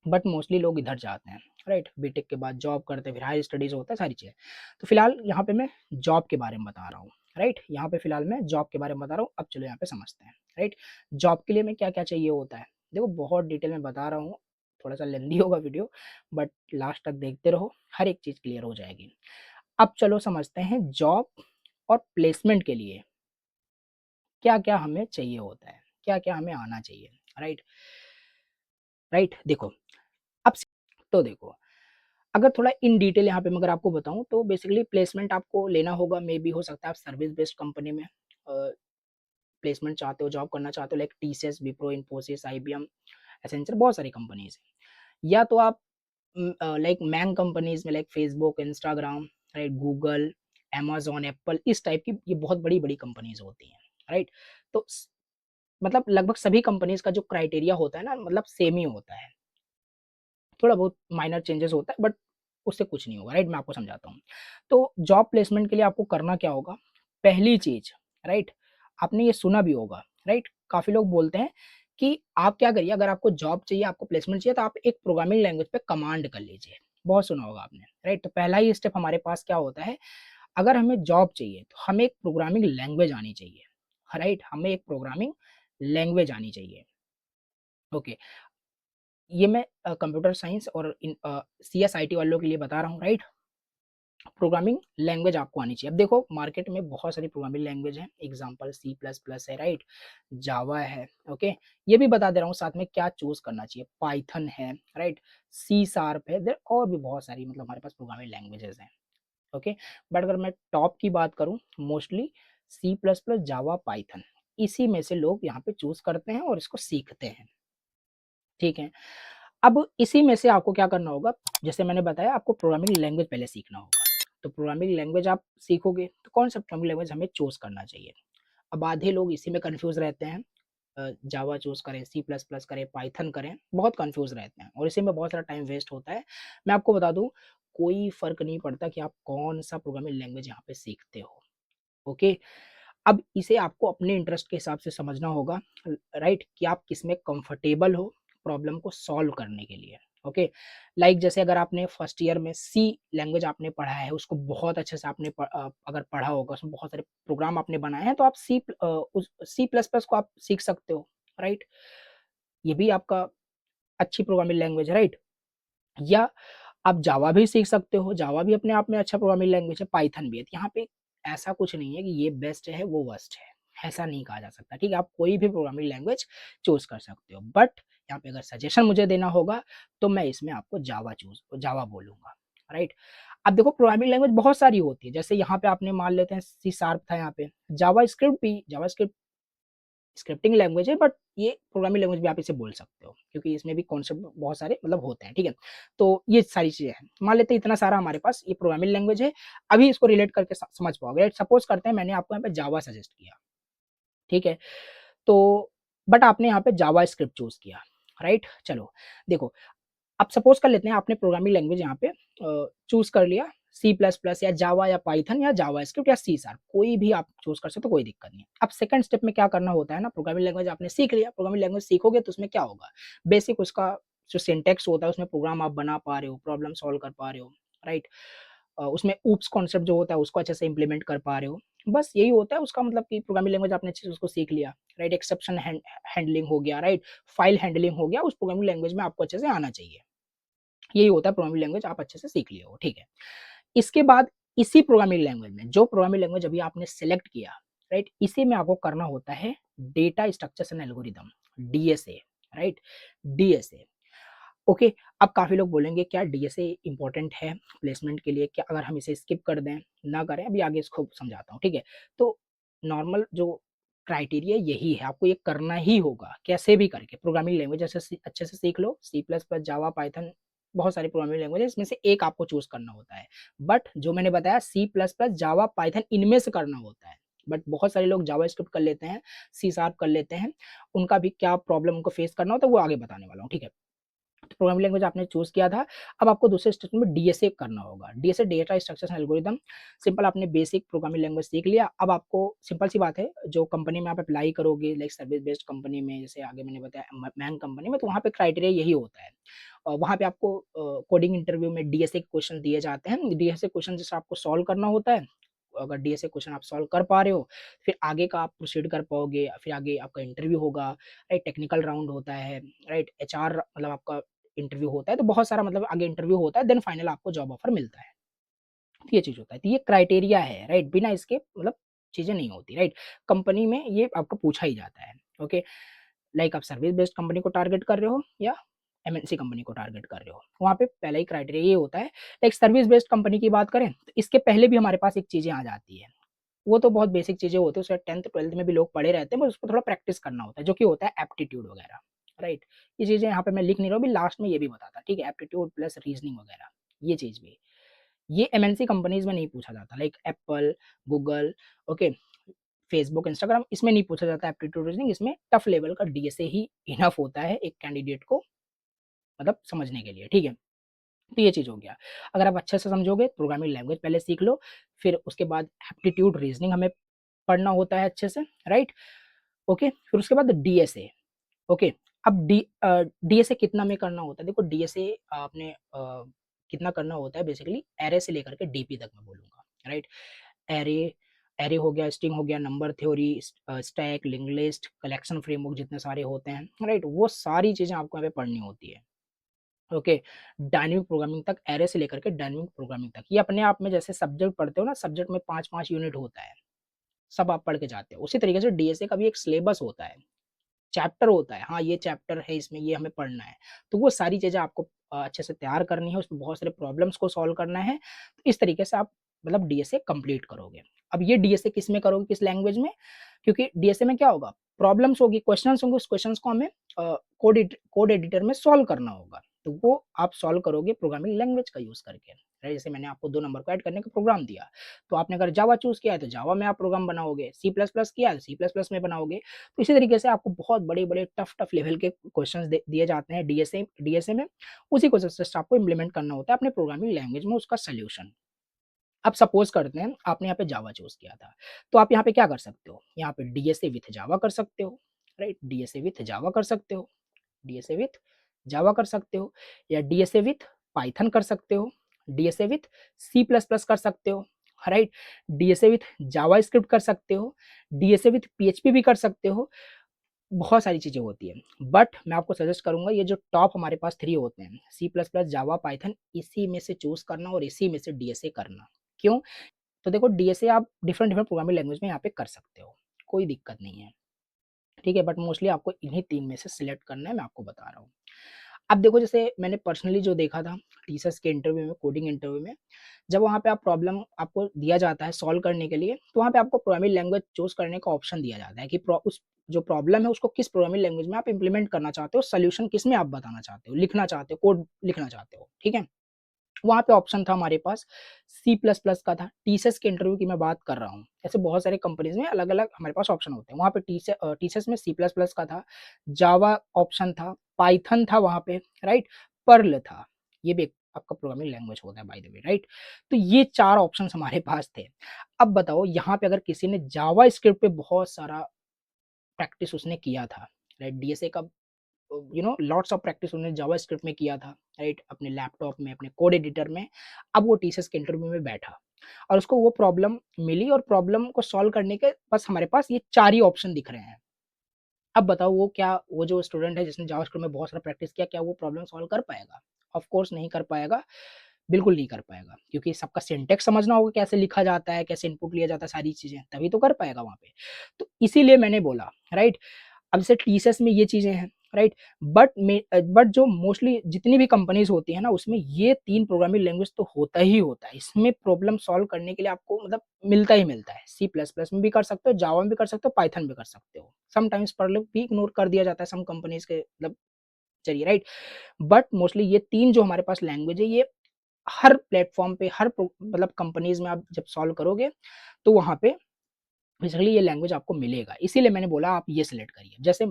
बट मोस्टली लोग इधर जाते हैं, राइट, बीटेक के बाद जॉब करते हैं, फिर हायर स्टडीज होता है, सारी चीज़ें। तो फिलहाल यहाँ पे मैं जॉब के बारे में बता रहा हूँ, राइट, यहाँ पे फिलहाल मैं जॉब के बारे में बता रहा हूँ। अब चलो यहाँ पे समझते हैं, राइट, जॉब के लिए में क्या क्या चाहिए होता है। देखो बहुत डिटेल में बता रहा हूँ, थोड़ा सा लेंदी होगा वीडियो, बट लास्ट तक देखते रहो, हर एक चीज़ क्लियर हो जाएगी। अब चलो समझते हैं जॉब और प्लेसमेंट के लिए क्या क्या हमें चाहिए होता है, क्या क्या हमें आना चाहिए, राइट, राइट, देखो अब तो देखो अगर थोड़ा इन डिटेल यहाँ पे मैं अगर आपको बताऊँ तो बेसिकली प्लेसमेंट आपको लेना होगा, मे बी हो सकता है आप सर्विस बेस्ड कंपनी में प्लेसमेंट चाहते हो, जॉब करना चाहते हो, like TCS, Wipro, Infosys, IBM, Accenture, बहुत सारी कंपनीज है। या तो आप लाइक मैंग कंपनीज में like Facebook, Instagram, right, Google, Amazon, Apple, इस टाइप की ये बहुत बड़ी बड़ी कंपनीज होती हैं, राइट। तो मतलब लगभग सभी कंपनीज का जो क्राइटेरिया होता है ना, मतलब सेम ही होता है, थोड़ा बहुत माइनर चेंजेस होता है, बट उससे कुछ नहीं होगा, राइट, मैं आपको समझाता हूँ। तो जॉब प्लेसमेंट के लिए आपको करना क्या होगा, पहली चीज, राइट, आपने ये सुना भी होगा, राइट, काफी लोग बोलते हैं कि आप क्या करिए, अगर आपको जॉब चाहिए, आपको प्लेसमेंट चाहिए, तो आप एक प्रोग्रामिंग लैंग्वेज पे कमांड कर लीजिए, बहुत सुना होगा आपने, राइट। तो पहला ही स्टेप हमारे पास क्या होता है, अगर हमें जॉब चाहिए तो हमें एक प्रोग्रामिंग लैंग्वेज आनी चाहिए, राइट, हमें एक प्रोग्रामिंग लैंग्वेज आनी चाहिए। ओके, ये मैं कंप्यूटर साइंस और सीएसआईटी वालों के लिए बता रहा हूँ, राइट। प्रोग्रामिंग लैंग्वेज आपको आनी चाहिए। अब देखो मार्केट में बहुत सारी प्रोग्रामिंग लैंग्वेज है, एग्जांपल सी प्लस प्लस है, राइट, जावा है, ओके, ये भी बता दे रहा हूँ साथ में क्या चूज करना चाहिए, पाइथन है, राइट, सी शार्प है, और भी बहुत सारी मतलब हमारे पास प्रोग्रामिंग लैंग्वेजेस हैं, ओके। बट अगर मैं टॉप की बात करूँ, मोस्टली सी प्लस प्लस, जावा, पाइथन, इसी में से लोग यहाँ पे चूज़ करते हैं और इसको सीखते हैं, ठीक है। अब इसी में से आपको क्या करना होगा, जैसे मैंने बताया आपको प्रोग्रामिंग लैंग्वेज पहले सीखना होगा। तो प्रोग्रामिंग लैंग्वेज आप सीखोगे तो कौन सा प्रोग्रामिंग लैंग्वेज हमें चूज़ करना चाहिए। अब आधे लोग इसी में कन्फ्यूज़ रहते हैं, जावा चूज़ करें, सी प्लस प्लस करें, पाइथन करें, बहुत कन्फ्यूज़ रहते हैं और इसी में बहुत सारा टाइम वेस्ट होता है। मैं आपको बता दूँ, कोई फ़र्क नहीं पड़ता कि आप कौन-सा प्रोग्रामिंग लैंग्वेज यहाँ पे सीखते हो, ओके। अब इसे आपको अपने इंटरेस्ट के हिसाब से समझना होगा, राइट, कि आप किसमें कंफर्टेबल हो प्रॉब्लम को सॉल्व करने के लिए, ओके। लाइक जैसे अगर आपने फर्स्ट ईयर में सी लैंग्वेज आपने पढ़ा है, उसको बहुत अच्छे से आपने अगर पढ़ा होगा, उसमें बहुत सारे प्रोग्राम आपने बनाए हैं, तो आप उस सी प्लस प्लस को आप सीख सकते हो, राइट। ये भी आपका अच्छी प्रोग्रामिंग लैंग्वेज है, राइट। या आप जावा भी सीख सकते हो, जावा भी अपने आप में अच्छा प्रोग्रामिंग लैंग्वेज है, पाइथन भी है। तो यहाँ पे ऐसा कुछ नहीं है कि ये बेस्ट है, वो वर्स्ट है, ऐसा नहीं कहा जा सकता, ठीक है? आप कोई भी प्रोग्रामिंग लैंग्वेज चूज़ कर सकते हो। बट यहाँ पे अगर सजेशन मुझे देना होगा, तो मैं इसमें आपको जावा बोलूँगा, राइट? अब देखो प्रोग्रामिंग लैंग्वेज बहुत सारी होती है, जैसे यहाँ पे आपने मान लेते हैं सी शार्प था यहाँ पे, जावास्क्रिप्ट स्क्रिप्टिंग लैंग्वेज है, बट ये प्रोग्रामिंग लैंग्वेज भी आप इसे बोल सकते हो, क्योंकि इसमें भी कॉन्सेप्ट बहुत सारे मतलब होते हैं, ठीक है। तो ये सारी चीजें हैं, मान लेते हैं इतना सारा हमारे पास ये प्रोग्रामिंग लैंग्वेज है। अभी इसको रिलेट करके समझ पाओगे। सपोज करते हैं मैंने आपको यहाँ पे जावा सजेस्ट किया, ठीक है। तो बट आपने यहाँ पे जावा स्क्रिप्ट चूज किया, राइट। चलो देखो, अब सपोज कर लेते हैं आपने प्रोग्रामिंग लैंग्वेज यहाँ पे चूज कर लिया, सी प्लस प्लस या जावा या पाइथन या जावा स्क्रिप्ट या सी शार्प, कोई भी आप चूज कर सकते हो, कोई दिक्कत नहीं। अब सेकंड स्टेप में क्या करना होता है ना, प्रोग्रामिंग लैंग्वेज आपने सीख लिया, प्रोग्रामिंग लैंग्वेज सीखोगे तो उसमें क्या होगा, बेसिक उसका जो सिंटेक्स होता है, उसमें प्रोग्राम आप बना पा रहे हो, प्रॉब्लम सॉल्व कर पा रहे हो, राइट। उसमें ऊप्स कॉन्सेप्ट जो होता है उसको अच्छे से इंप्लीमेंट कर पा रहे हो। बस यही होता है उसका मतलब, कि प्रोग्रामिंग लैंग्वेज आपने अच्छे से उसको सीख लिया, राइट। एक्सेप्शन हैंडलिंग हो गया, राइट, फाइल हैंडलिंग हो गया, उस प्रोग्रामिंग लैंग्वेज में आपको अच्छे से आना चाहिए। यही होता है प्रोग्रामिंग लैंग्वेज, आप अच्छे से सीख लिए हो, ठीक है। इसके बाद इसी प्रोग्रामिंग लैंग्वेज में, जो प्रोग्रामिंग लैंग्वेज अभी आपने सेलेक्ट किया, राइट, इसी में आपको करना होता है data structures and algorithm, DSA, right, DSA. Okay. अब काफी लोग बोलेंगे क्या डीएसए इंपॉर्टेंट है प्लेसमेंट के लिए, क्या अगर हम इसे स्किप कर दें, ना करें, अभी आगे इसको समझाता हूँ, ठीक है। तो नॉर्मल जो क्राइटेरिया यही है, आपको ये करना ही होगा कैसे भी करके, प्रोग्रामिंग लैंग्वेज अच्छे से सीख लो, सी प्लस प्लस, जावा, पाइथन, बहुत सारी प्रोग्रामिंग लैंग्वेज है, इसमें से एक आपको चूज करना होता है। बट जो मैंने बताया सी प्लस प्लस, जावा, पाइथन, इनमें से करना होता है। बट बहुत सारे लोग जावा स्क्रिप्ट कर लेते हैं, सी शार्प कर लेते हैं, उनका भी क्या प्रॉब्लम उनको फेस करना होता है वो आगे बताने वाला हूँ, ठीक है। तो प्रोग्रामिंग लैंग्वेज आपने चूज किया था, अब आपको दूसरे स्टेप में डीएसए करना होगा, DSA, data structures and algorithm. Simple, आपने बेसिक प्रोग्रामिंग लैंग्वेज सीख लिया, अब आपको सिंपल सी बात है, जो कंपनी में आप अप्लाई करोगे, लाइक सर्विस बेस्ड कंपनी में, जैसे आगे मैंने बताया मैंग कंपनी में, तो वहाँ पे क्राइटेरिया यही होता है। वहाँ पे आपको कोडिंग इंटरव्यू में डीएसए के क्वेश्चन दिए जाते हैं, डीएसए क्वेश्चन जैसे आपको सॉल्व करना होता है। अगर डीएसए क्वेश्चन आप सॉल्व कर पा रहे हो, फिर आगे का आप प्रोसीड कर पाओगे, फिर आगे आपका इंटरव्यू होगा, राइट, टेक्निकल राउंड होता है, राइट, एचआर मतलब आपका इंटरव्यू होता है, तो बहुत सारा मतलब आगे इंटरव्यू होता है, देन फाइनल आपको जॉब ऑफर मिलता है। तो ये चीज होता है, तो ये क्राइटेरिया है, राइट, बिना इसके मतलब चीजें नहीं होती, राइट। कंपनी में ये आपको पूछा ही जाता है, ओके। लाइक आप सर्विस बेस्ड कंपनी को टारगेट कर रहे हो या एमएनसी कंपनी को टारगेट कर रहे हो, वहाँ पे पहला ही क्राइटेरिया ये होता है। लाइक सर्विस बेस्ड कंपनी की बात करें तो इसके पहले भी हमारे पास एक चीजें आ जाती है, वो तो बहुत बेसिक चीजें होती है, उसका 10th 12th में भी लोग पढ़े रहते हैं, बस उसको थोड़ा प्रैक्टिस करना होता है, जो कि होता है एप्टीट्यूड वगैरह, राइट। ये चीजें यहाँ पे मैं लिख नहीं रहा हूँ, अभी लास्ट में ये भी बताता, ठीक है, एप्टीट्यूड प्लस रीजनिंग वगैरह, ये चीज भी, ये एमएनसी कंपनीज में नहीं पूछा जाता, like Apple, Google, okay, Facebook, Instagram, इसमें नहीं पूछा जाता एप्टीट्यूड रीजनिंग, इसमें टफ लेवल का डीएसए ही इनफ होता है एक कैंडिडेट को मतलब समझने के लिए, ठीक है। तो ये चीज हो गया। अगर आप अच्छे से समझोगे, प्रोग्रामिंग लैंग्वेज पहले सीख लो, फिर उसके बाद एप्टीट्यूड रीजनिंग हमें पढ़ना होता है अच्छे से, राइट, ओके। फिर उसके बाद डीएसए, ओके। अब डीएसए कितना में करना होता है, देखो डीएसए आपने कितना करना होता है, बेसिकली एरे से लेकर के डीपी तक मैं बोलूंगा, राइट। एरे एरे हो गया, स्ट्रिंग हो गया, number theory, stack, link list, collection framework, जितने सारे होते हैं, राइट, वो सारी चीजें आपको यहाँ पे पढ़नी होती है, ओके। डायनेमिक प्रोग्रामिंग तक, एरे से लेकर के डायनेमिक प्रोग्रामिंग तक, ये अपने आप में जैसे सब्जेक्ट पढ़ते हो ना, सब्जेक्ट में 5-5 यूनिट होता है, सब आप पढ़ के जाते हो, उसी तरीके से डीएसए का भी एक सिलेबस होता है, चैप्टर होता है, हाँ ये चैप्टर है, इसमें ये हमें पढ़ना है, तो वो सारी चीजें आपको अच्छे से तैयार करनी है, उसमें बहुत सारे प्रॉब्लम्स को सॉल्व करना है, तो इस तरीके से आप मतलब डीएसए कंप्लीट करोगे। अब ये डीएसए किस में करोगे, किस लैंग्वेज में? क्योंकि डीएसए में क्या होगा, प्रॉब्लम्स होगी, क्वेश्चंस होंगे, उस क्वेश्चंस को हमें कोड एडिटर में सॉल्व करना होगा, तो वो आप सॉल्व करोगे प्रोग्रामिंग लैंग्वेज का यूज करके, राइट? जैसे मैंने आपको 2 नंबर को ऐड करने का प्रोग्राम दिया, तो आपने अगर जावा चूज किया है तो जावा में आप प्रोग्राम बनाओगे, सी प्लस प्लस किया है तो सी प्लस प्लस में बनाओगे। तो इसी तरीके से आपको बहुत बड़े बड़े टफ टफ लेवल के क्वेश्चन दिए जाते हैं डीएसए में, उसी को जस्ट आपको इम्प्लीमेंट करना होता है अपने प्रोग्रामिंग लैंग्वेज में, उसका सोल्यूशन। अब सपोज करते हैं आपने यहाँ पे जावा चूज किया था, तो आप यहाँ पे क्या कर सकते हो, यहाँ पे डीएसए विथ जावा कर सकते हो, राइट? डीएसए विथ जावा कर सकते हो, डीएसए विथ जावा कर सकते हो, या डीएसए विथ पाइथन कर सकते हो, DSA with C plus plus कर सकते हो, right? DSA with JavaScript कर सकते हो, डीएसए विथ पीएचपी भी कर सकते हो। बहुत सारी चीजें होती है, बट मैं आपको सजेस्ट करूंगा ये जो टॉप हमारे पास 3 होते हैं, सी प्लस प्लस, जावा, पाइथन, इसी में से चूज करना और इसी में से डीएसए करना। क्यों? तो देखो डीएसए आप डिफरेंट डिफरेंट प्रोग्रामिंग लैंग्वेज में यहाँ पे कर सकते हो, कोई दिक्कत नहीं है, ठीक है? बट मोस्टली आपको इन्हीं 3 में से सिलेक्ट करना है, मैं आपको बता रहा हूँ। अब देखो जैसे मैंने पर्सनली जो देखा था टीचर्स के इंटरव्यू में, कोडिंग इंटरव्यू में, जब वहाँ पे आप प्रॉब्लम आपको दिया जाता है सॉल्व करने के लिए, तो वहाँ पे आपको प्रोग्रामिंग लैंग्वेज चूज़ करने का ऑप्शन दिया जाता है कि उस जो प्रॉब्लम है उसको किस प्रोग्रामिंग लैंग्वेज में आप इम्प्लीमेंट करना चाहते हो, सॉल्यूशन किस में आप बताना चाहते हो, लिखना चाहते हो, कोड लिखना चाहते हो, ठीक है? वहाँ पे ऑप्शन था हमारे पास सी प्लस प्लस का था। टीसीएस के इंटरव्यू की मैं बात कर रहा हूँ। ऐसे बहुत सारे कंपनीज़ में अलग-अलग हमारे पास ऑप्शन होते हैं। वहाँ पे टीसीएस में सी प्लस प्लस का था, जावा ऑप्शन था, पाइथन था वहाँ पे, राइट? पर्ल था। ये भी एक आपका प्रोग्रामिंग लैंग्वेज होता है बाय द वे, राइट? तो ये 4 ऑप्शंस हमारे पास थे। अब बताओ यहाँ पे अगर किसी ने जावा स्क्रिप्ट पे बहुत सारा प्रैक्टिस उसने किया था, राइट? डीएसए का लॉट्स ऑफ प्रैक्टिस उन्होंने जावास्क्रिप्ट में किया था, राइट? अपने लैपटॉप में, अपने कोड एडिटर में। अब वो टीसीएस के इंटरव्यू में बैठा और उसको वो प्रॉब्लम मिली और प्रॉब्लम को सॉल्व करने के बस हमारे पास ये 4 ही ऑप्शन दिख रहे हैं। अब बताओ वो जो स्टूडेंट है जिसने जावास्क्रिप्ट में बहुत सारा प्रैक्टिस किया, क्या वो प्रॉब्लम सॉल्व कर पाएगा? ऑफ कोर्स नहीं कर पाएगा, बिल्कुल नहीं कर पाएगा, क्योंकि सबका सिंटैक्स समझना होगा, कैसे लिखा जाता है, कैसे इनपुट लिया जाता है, सारी चीज़ें, तभी तो कर पाएगा वहाँ पे। तो इसीलिए मैंने बोला, राइट? अब जैसे टीसीएस में ये चीज़ें हैं, राइट? बट जो मोस्टली जितनी भी कंपनीज़ होती है ना, उसमें ये 3 प्रोग्रामिंग लैंग्वेज तो होता ही होता है। इसमें प्रॉब्लम सॉल्व करने के लिए आपको मतलब मिलता ही मिलता है। सी प्लस प्लस में भी कर सकते हो, जावा में भी कर सकते हो, पाइथन भी कर सकते हो। समटाइम्स पर्ल भी इग्नोर कर दिया जाता है सम कंपनीज़ के मतलब ज़रिए, राइट? बट मोस्टली ये 3 जो हमारे पास लैंग्वेज है, ये हर प्लेटफ़ॉर्म पे, मतलब कंपनीज़ में आप जब सॉल्व करोगे, तो वहाँ पे बेसिकली ये लैंग्वेज आपको मिलेगा। इसीलिए मैंने बोला आप ये सिलेक्ट करिए। जैसे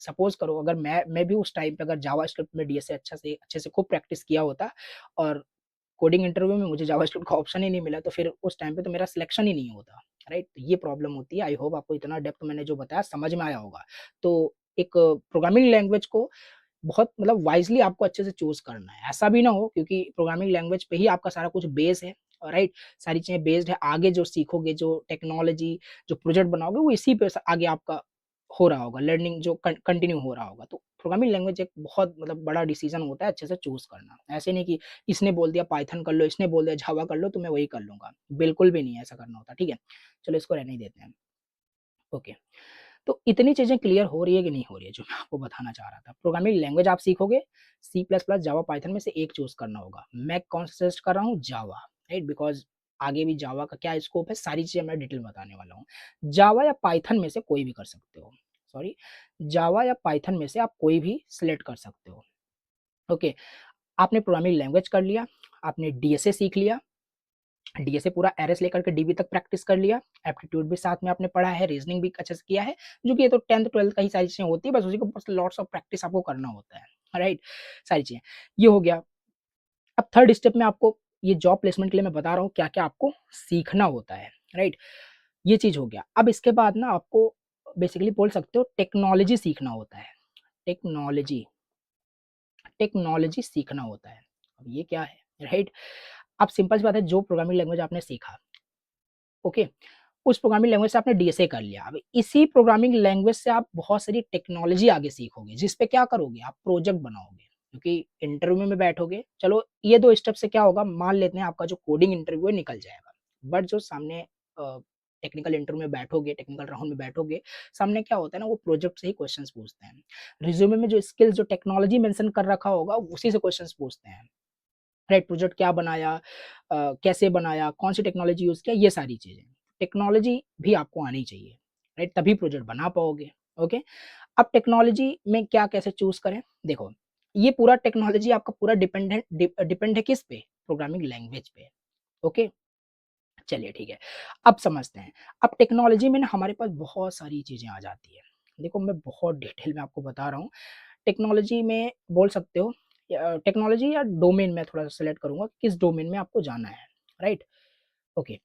सपोज़ करो अगर मैं भी उस टाइम पे अगर जावास्क्रिप्ट में डीएसए अच्छे से खूब प्रैक्टिस किया होता और कोडिंग इंटरव्यू में मुझे जावास्क्रिप्ट का ऑप्शन ही नहीं मिला, तो फिर उस टाइम पे तो मेरा सिलेक्शन ही नहीं होता, राइट? तो ये प्रॉब्लम होती है। आई होप आपको इतना डेप्थ मैंने जो बताया समझ में आया होगा। तो एक प्रोग्रामिंग लैंग्वेज को बहुत मतलब वाइज़ली आपको अच्छे से चूज़ करना है। ऐसा भी ना हो, क्योंकि प्रोग्रामिंग लैंग्वेज पे ही आपका सारा कुछ बेस है, राइट? सारी चीज़ें बेस्ड है। आगे जो सीखोगे, जो टेक्नोलॉजी, जो प्रोजेक्ट बनाओगे, वो इसी पे स आगे आपका हो रहा होगा, लर्निंग जो कंटिन्यू हो रहा होगा। तो प्रोग्रामिंग लैंग्वेज एक बहुत मतलब बड़ा डिसीज़न होता है अच्छे से चूज़ करना। ऐसे नहीं कि इसने बोल दिया पाइथन कर लो, इसने बोल दिया जावा कर लो, तो मैं वही कर लूँगा। बिल्कुल भी नहीं ऐसा करना होता, ठीक है? चलो इसको रहने ही देते हैं। ओके। तो इतनी चीज़ें क्लियर हो रही है कि नहीं हो रही है, जो मैं आपको बताना चाह रहा था। प्रोग्रामिंग लैंग्वेज आप सीखोगे, सी प्लस प्लस, जावा, पाइथन में से एक चूज़ करना होगा। मैं कौन सा सजेस्ट कर रहा हूँ? जावा, राइट? बिकॉज़ आगे भी जावा का क्या स्कोप है, सारी चीज़ें मैं डिटेल में बताने वाला हूँ। जावा या पाइथन में से कोई भी कर सकते हो। सॉरी, जावा या पाइथन में से आप कोई भी सिलेक्ट कर सकते हो। ओके, आपने प्रोग्रामिंग लैंग्वेज कर लिया, आपने डीएसए सीख लिया, डीएसए पूरा एरर से लेकर के डीबी तक प्रैक्टिस कर लिया, एप्टीट्यूड भी साथ में आपने पढ़ा है, रीजनिंग भी अच्छे से किया है, जो कि ये तो 10th 12th का ही सारी चीज़ें होती है, बस उसी को बस लॉट्स ऑफ प्रैक्टिस आपको करना होता है, राइट? सारी चीज़ें, ये हो गया। अब थर्ड स्टेप में आपको ये जॉब प्लेसमेंट के लिए मैं बता रहा हूँ क्या-क्या आपको सीखना होता है, राइट? ये चीज़ हो गया। अब इसके बाद ना आपको बेसिकली बोल सकते हो टेक्नोलॉजी सीखना होता है, टेक्नोलॉजी, टेक्नोलॉजी सीखना होता है। अब ये क्या है, राइट? अब सिंपल सी बात है, जो प्रोग्रामिंग लैंग्वेज आपने सीखा, ओके? उस प्रोग्रामिंग लैंग्वेज से आपने डीएसए कर लिया। अब इसी प्रोग्रामिंग लैंग्वेज से आप बहुत सारी टेक्नोलॉजी आगे सीखोगे, जिस पे क्या करोगे, आप प्रोजेक्ट बनाओगे। क्योंकि इंटरव्यू में बैठोगे, चलो ये 2 स्टेप से क्या होगा, मान लेते हैं आपका जो कोडिंग इंटरव्यू है निकल जाएगा। बट जो सामने टेक्निकल इंटरव्यू में बैठोगे, टेक्निकल राउंड में बैठोगे, सामने क्या होता है ना, वो प्रोजेक्ट से ही क्वेश्चंस पूछते हैं। रिज्यूमे में जो स्किल्स, जो टेक्नोलॉजी मेंशन कर रखा होगा, उसी से क्वेश्चंस पूछते हैं। राइट? प्रोजेक्ट क्या बनाया, कैसे बनाया, कौन सी टेक्नोलॉजी यूज़ किया, ये सारी चीज़ें। टेक्नोलॉजी भी आपको आनी चाहिए, राइट? तभी प्रोजेक्ट बना पाओगे, ओके? अब टेक्नोलॉजी में क्या कैसे चूज़ करें? देखो, ये पूरा टेक्नोलॉजी आपका पूरा डिपेंड है किस पे? प्रोग्रामिंग लैंग्वेज पे, ओके? चलिए ठीक है, अब समझते हैं। अब टेक्नोलॉजी में ना हमारे पास बहुत सारी चीज़ें आ जाती हैं। देखो, मैं बहुत डिटेल में आपको बता रहा हूँ। टेक्नोलॉजी में बोल सकते हो, टेक्नोलॉजी या डोमेन मैं थोड़ा-सा सेलेक्ट करूँगा, किस डोमेन में आपको जाना है, राइट? ओके,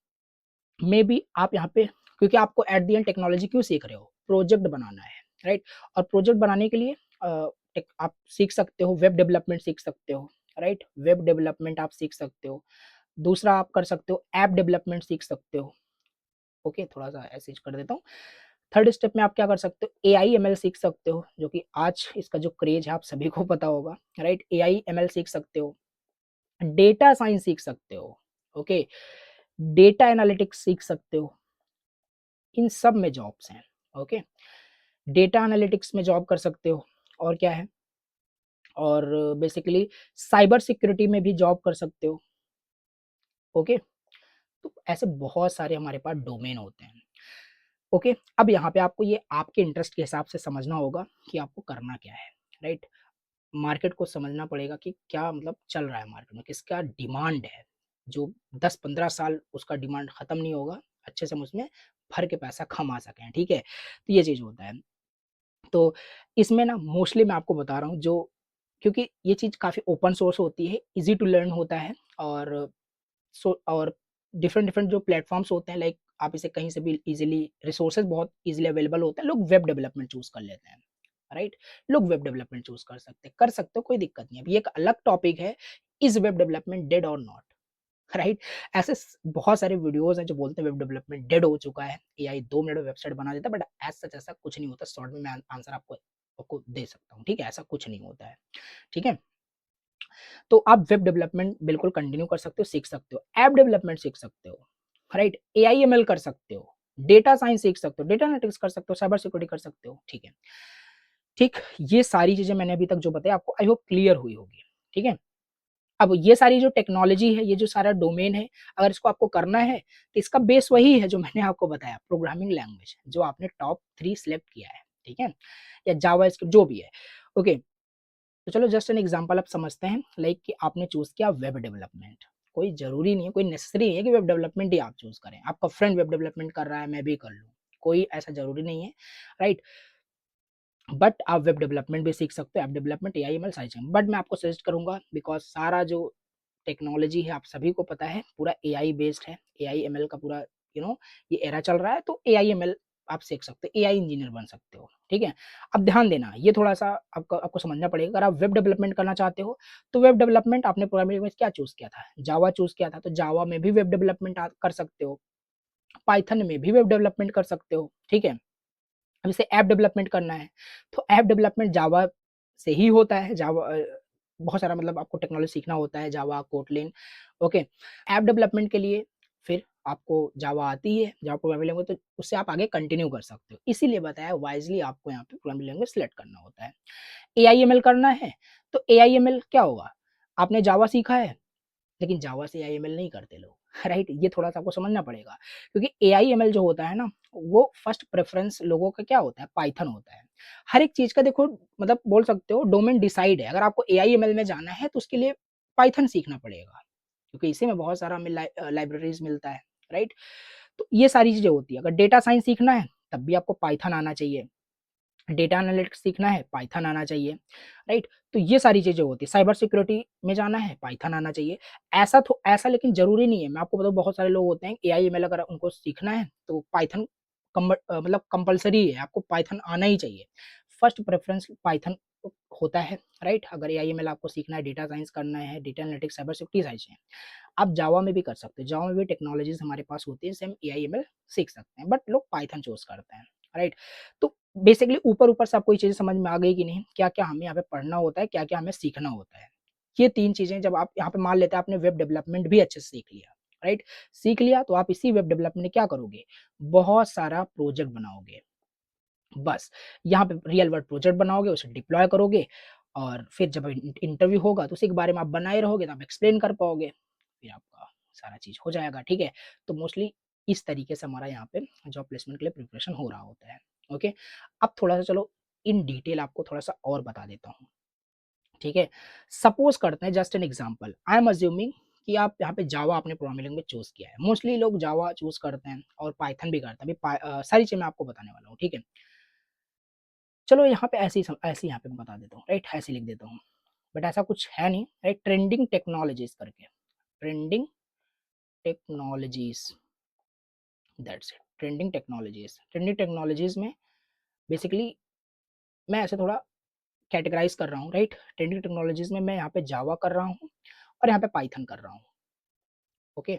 मेबी आप यहाँ पे, क्योंकि आपको एट द एंड टेक्नोलॉजी क्यों सीख रहे हो? प्रोजेक्ट बनाना है, राइट? और प्रोजेक्ट बनाने के लिए आप सीख सकते हो, वेब डेवलपमेंट सीख सकते हो, राइट? वेब डेवलपमेंट आप सीख सकते हो। दूसरा आप कर सकते हो, ऐप डेवलपमेंट सीख सकते हो, ओके? थोड़ा-सा ऐसे कर देता हूँ। थर्ड स्टेप में आप क्या कर सकते हो? एआई एमएल सीख सकते हो, जो कि आज इसका जो क्रेज़ है आप सभी को पता होगा, राइट? एआई एमएल सीख सकते हो, डेटा साइंस सीख सकते हो, ओके? डेटा एनालिटिक्स सीख सकते हो, इन सब में जॉब्स हैं, ओके? डेटा एनालिटिक्स में जॉब कर सकते हो, और क्या है? और बेसिकली साइबर सिक्योरिटी में भी जॉब कर सकते हो, ओके? तो ऐसे बहुत सारे हमारे पास डोमेन होते हैं, ओके? अब यहाँ पे आपको ये आपके इंटरेस्ट के हिसाब से समझना होगा कि आपको करना क्या है, राइट? मार्केट को समझना पड़ेगा कि क्या मतलब चल रहा है मार्केट में, किसका डिमांड है, जो 10-15 साल उसका डिमांड खत्म नहीं होगा, अच्छे से हम उसमें भर के पैसा कमा सकें, ठीक है? तो ये चीज़ होता है। तो इसमें ना मोस्टली मैं आपको बता रहा हूँ, जो क्योंकि ये चीज़ काफ़ी ओपन सोर्स होती है, ईज़ी टू लर्न होता है, और और डिफरेंट-डिफरेंट जो प्लेटफ़ॉर्म्स होते हैं, लाइक आप इसे कहीं से भी ईज़िली, रिसोर्सेज़ बहुत ईज़िली अवेलेबल होते हैं, लोग वेब डेवलपमेंट चूज़ कर लेते हैं, राइट? लोग वेब डेवलपमेंट चूज़ कर सकते हो, कोई दिक्कत नहीं है। अब ये एक अलग टॉपिक है, इज़ वेब डेवलपमेंट डेड और नॉट? राइट? ऐसे बहुत सारे वीडियोज़ हैं जो बोलते हैं वेब डेवलपमेंट डेड हो चुका है, एआई 2 मिनट में वेबसाइट बना देता है, बट एज़ सच ऐसा कुछ नहीं होता। शॉर्ट में मैं आंसर आपको आपको दे सकता हूँ, ठीक है? ऐसा कुछ नहीं होता है, ठीक है? तो आप वेब डेवलपमेंट बिल्कुल कंटिन्यू कर सकते हो, सीख सकते हो, ऐप डेवलपमेंट सीख सकते हो, राइट? एआई एमएल कर सकते हो, डेटा साइंस सीख सकते हो, डेटा एनालिटिक्स कर सकते हो, साइबर सिक्योरिटी कर सकते हो, ठीक है? ठीक, ये सारी चीज़ें मैंने अभी तक जो बताई आपको, आई होप क्लियर हुई होगी, ठीक है? अब ये सारी जो टेक्नोलॉजी है, ये जो सारा डोमेन है, अगर इसको आपको करना है, तो इसका बेस वही है जो मैंने आपको बताया, प्रोग्रामिंग लैंग्वेज, जो आपने टॉप 3 सिलेक्ट किया है, ठीक है? या जावास्क्रिप्ट जो भी है, ओके? तो चलो जस्ट एन एग्जांपल आप समझते हैं, लाइक कि आपने चूज़ किया वेब डेवलपमेंट, कोई ज़रूरी नहीं है, कोई नेसेसरी नहीं है कि वेब डेवलपमेंट ही आप चूज़ करें, आपका फ्रेंड वेब डेवलपमेंट कर रहा है, मैं भी कर लूँ, कोई ऐसा ज़रूरी नहीं है, राइट? बट आप वेब डेवलपमेंट भी सीख सकते हो, ऐप डेवलपमेंट, एआई, एमएल सारी चीज़ें। बट मैं आपको सजेस्ट करूँगा, बिकॉज़ सारा जो टेक्नोलॉजी है आप सभी को पता है, पूरा एआई बेस्ड है, एआई, एमएल का पूरा यू नो ये एरा चल रहा है, तो एआई, एमएल आप सीख सकते हो, एआई इंजीनियर बन सकते हो, ठीक है? अब ध्यान देना, ये थोड़ा-सा आपको आपको समझना पड़ेगा, अगर आप वेब डेवलपमेंट करना चाहते हो, तो वेब डेवलपमेंट आपने प्रोग्रामिंग लैंग्वेज क्या चूज़ किया था? जावा चूज़ किया था, तो जावा में भी वेब डेवलपमेंट आप कर सकते हो, पाइथन में भी वेब डेवलपमेंट कर सकते हो, ठीक है? अब इसे ऐप डेवलपमेंट करना है, तो ऐप डेवलपमेंट जावा से ही होता है, जावा बहुत सारा मतलब आपको टेक्नोलॉजी सीखना होता है, जावा, कोटलिन, ओके। ऐप डेवलपमेंट के लिए फिर आपको जावा आती है, जावा प्रोग्रामिंग लैंग्वेज, तो उससे आप आगे कंटिन्यू कर सकते हो। इसीलिए बताया वाइज़ली आपको यहाँ पे प्रोग्रामिंग लैंग्वेज सेलेक्ट करना होता है। एआईएमएल करना है, तो एआईएमएल क्या होगा? आपने जावा सीखा है, लेकिन जावा से एआईएमएल नहीं करते लोग, राइट? ये थोड़ा-सा आपको समझना पड़ेगा, क्योंकि एआईएमएल जो होता है ना, वो फर्स्ट प्रेफ़रेंस लोगों का क्या होता है? पाइथन होता है। हर एक चीज़ का देखो, मतलब बोल सकते हो डोमेन डिसाइड है, अगर आपको एआईएमएल में जाना है तो उसके लिए पाइथन सीखना पड़ेगा, क्योंकि इसी में बहुत सारा हमें लाइब्रेरीज़ मिलता है, राइट? तो ये सारी चीज़ें होती हैं। अगर डेटा साइंस सीखना है, तब भी आपको पाइथन आना चाहिए। डेटा एनालिटिक्स सीखना है, पाइथन आना चाहिए, राइट? तो ये सारी चीज़ें होती हैं। साइबर सिक्योरिटी में जाना है, पाइथन आना चाहिए। ऐसा लेकिन ज़रूरी नहीं है। मैं आपको बताऊँ, बहुत सारे लोग होते हैं, एआई-एमएल अगर उनको सीखना है, तो पाइथन मतलब कंपल्सरी है, आपको पाइथन आना ही चाहिए। फर्स्ट प्रेफ़रेंस पाइथन होता है, राइट? अगर एआई-एमएल आपको सीखना है, डेटा साइंस करना है, डेटा एनालिटिक्स, साइबर सिक्योरिटी सारी चीज़ें। आप जावा में भी कर सकते हो, जावा में भी टेक्नोलॉजीज़ हमारे पास होती है, सेम एआई-एमएल सीख सकते हैं, बट लोग पाइथन चूज़ करते हैं, राइट? तो बेसिकली ऊपर-ऊपर से आपको ये चीज़ें समझ में आ गई कि नहीं? क्या-क्या हमें यहाँ पे पढ़ना होता है, क्या-क्या हमें सीखना होता है। ये 3 चीज़ें जब आप यहाँ पे मान लेते हैं, आपने वेब डेवलपमेंट भी अच्छे से सीख लिया, राइट? सीख लिया तो आप इसी वेब डेवलपमेंट में क्या करोगे? बहुत सारा प्रोजेक्ट बनाओगे। बस, यहाँ पे रियल वर्ल्ड प्रोजेक्ट बनाओगे, उसे डिप्लॉय करोगे, और फिर जब इंटरव्यू होगा तो उसी के बारे में आप बनाए रहोगे तो आप एक्सप्लेन कर पाओगे, फिर आपका सारा चीज़ हो जाएगा, ठीक है। तो मोस्टली इस तरीके से हमारा यहाँ पे जॉब प्लेसमेंट के लिए प्रिपरेशन हो रहा होता है। ओके, अब थोड़ा सा चलो इन डिटेल आपको थोड़ा सा और बता देता हूँ, ठीक है। सपोज करते हैं, just an example, I am assuming कि आप यहाँ पे जावा आपने प्रोग्रामिंग लैंग्वेज चूज किया है। मोस्टली लोग जावा चूज करते हैं और पाइथन भी करते हैं। अभी सारी चीज़ मैं आपको बताने वाला हूँ, ठीक है। चलो यहाँ पे ऐसे यहाँ पे मैं बता देता हूँ, राइट, ऐसे लिख देता हूँ, बट ऐसा कुछ है नहीं, राइट। ट्रेंडिंग टेक्नोलॉजीज करके, trending technologies, that's it. Trending technologies में बेसिकली मैं ऐसे थोड़ा कैटेगराइज कर रहा हूँ, राइट। ट्रेंडिंग टेक्नोलॉजीज में मैं यहाँ पे जावा कर रहा हूँ और यहाँ पे पाइथन कर रहा हूँ, ओके।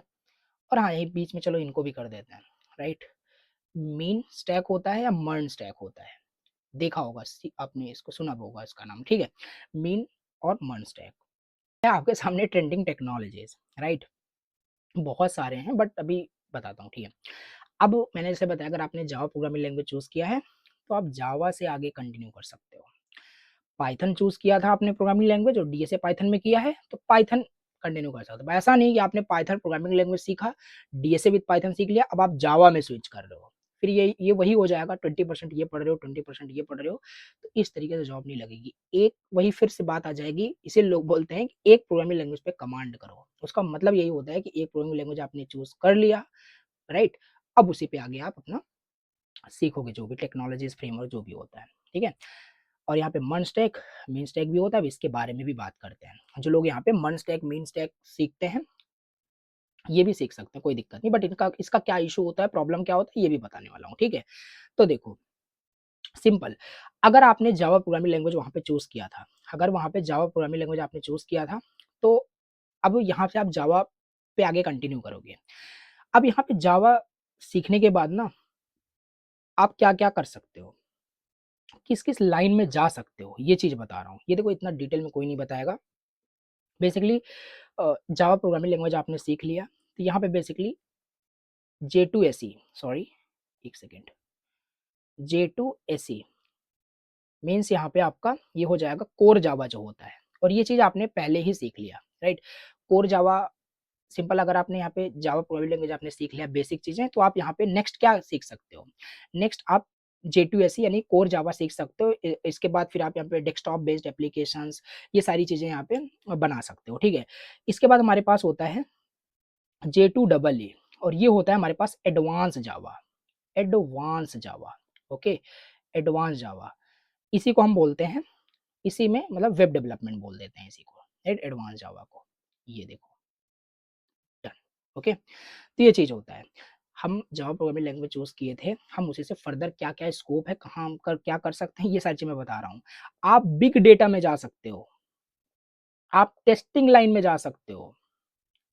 और हाँ, यही बीच में चलो इनको भी कर देते हैं, राइट। मीन स्टैक होता है या मर्न स्टैक होता है, देखा होगा, आपने इसको सुना होगा इसका नाम, ठीक है। मीन और मर्न स्टैक है आपके सामने ट्रेंडिंग टेक्नोलॉजीज, राइट। बहुत सारे हैं बट अभी बताता हूँ, ठीक है। अब मैंने जैसे बताया, अगर आपने जावा प्रोग्रामिंग लैंग्वेज चूज किया है तो आप जावा से आगे कंटिन्यू कर सकते हो। पाइथन चूज किया था आपने प्रोग्रामिंग लैंग्वेज और डीएसए पाइथन में किया है तो पाइथन कंटिन्यू कर सकते हो। ऐसा नहीं कि आपने पाइथन प्रोग्रामिंग लैंग्वेज सीखा, डीएसए विद पाइथन सीख लिया, अब आप जावा में स्विच कर रहे हो, फिर ये वही हो जाएगा, 20% ये पढ़ रहे हो, 20% ये पढ़ रहे हो, तो इस तरीके से जॉब नहीं लगेगी। एक वही फिर से बात आ जाएगी, इसे लोग बोलते हैं कि एक प्रोग्रामिंग लैंग्वेज पे कमांड करो। उसका मतलब यही होता है कि एक प्रोग्रामिंग लैंग्वेज आपने चूज कर लिया, राइट। अब उसी पे आगे आप अपना सीखोगे, जो भी टेक्नोलॉजीज फ्रेमवर्क जो भी होता है, ठीक है। और यहाँ पे मन स्टैक, मीन स्टैक भी होता है, इसके बारे में भी बात करते हैं। जो लोग यहाँ पे मन स्टैक, मीन स्टैक सीखते हैं, ये भी सीख सकते हैं, कोई दिक्कत नहीं, बट इनका इसका क्या इशू होता है, प्रॉब्लम क्या होता है, ये भी बताने वाला हूँ, ठीक है। तो देखो, सिंपल, अगर आपने जावा प्रोग्रामिंग लैंग्वेज वहाँ पे चूज किया था, अगर वहाँ पे जावा प्रोग्रामिंग लैंग्वेज आपने चूज किया था, तो अब यहाँ से आप जावा पे आगे कंटिन्यू करोगे। अब यहाँ पे जावा सीखने के बाद ना आप क्या क्या कर सकते हो, किस किस लाइन में जा सकते हो, ये चीज बता रहा हूँ। ये देखो, इतना डिटेल में कोई नहीं बताएगा। बेसिकली जावा प्रोग्रामिंग लैंग्वेज आपने सीख लिया, तो यहाँ पे बेसिकली J2SE, सॉरी एक सेकेंड, J2SE मीन्स यहाँ पे आपका ये हो जाएगा कोर जावा जो होता है, और ये चीज आपने पहले ही सीख लिया, राइट। कोर जावा, सिंपल, अगर आपने यहाँ पे जावा प्रोग्रामिंग लैंग्वेज आपने सीख लिया बेसिक चीजें, तो आप यहाँ पे नेक्स्ट क्या सीख सकते हो, नेक्स्ट आप J2SE यानी कोर जावा सीख सकते हो। इसके बाद फिर आप यहाँ पे डेस्कटॉप बेस्ड एप्लीकेशंस, ये सारी चीजें यहाँ पे बना सकते हो, ठीक है। इसके बाद हमारे पास होता है J2EE, और ये होता है हमारे पास advance Java, advance Java, okay, advance Java, इसी को हम बोलते हैं, इसी में मतलब वेब डेवलपमेंट बोल देते हैं इसी को, राइट, एडवांस जावा को। ये देखो, डन, ओके। तो ये चीज होता है, हम जावा प्रोग्रामिंग लैंग्वेज चूज किए थे, हम उसी से फर्दर क्या क्या स्कोप है, कहाँ हम कर क्या कर सकते हैं, ये सारी चीज मैं बता रहा हूँ। आप बिग डेटा में जा सकते हो, आप टेस्टिंग लाइन में जा सकते हो,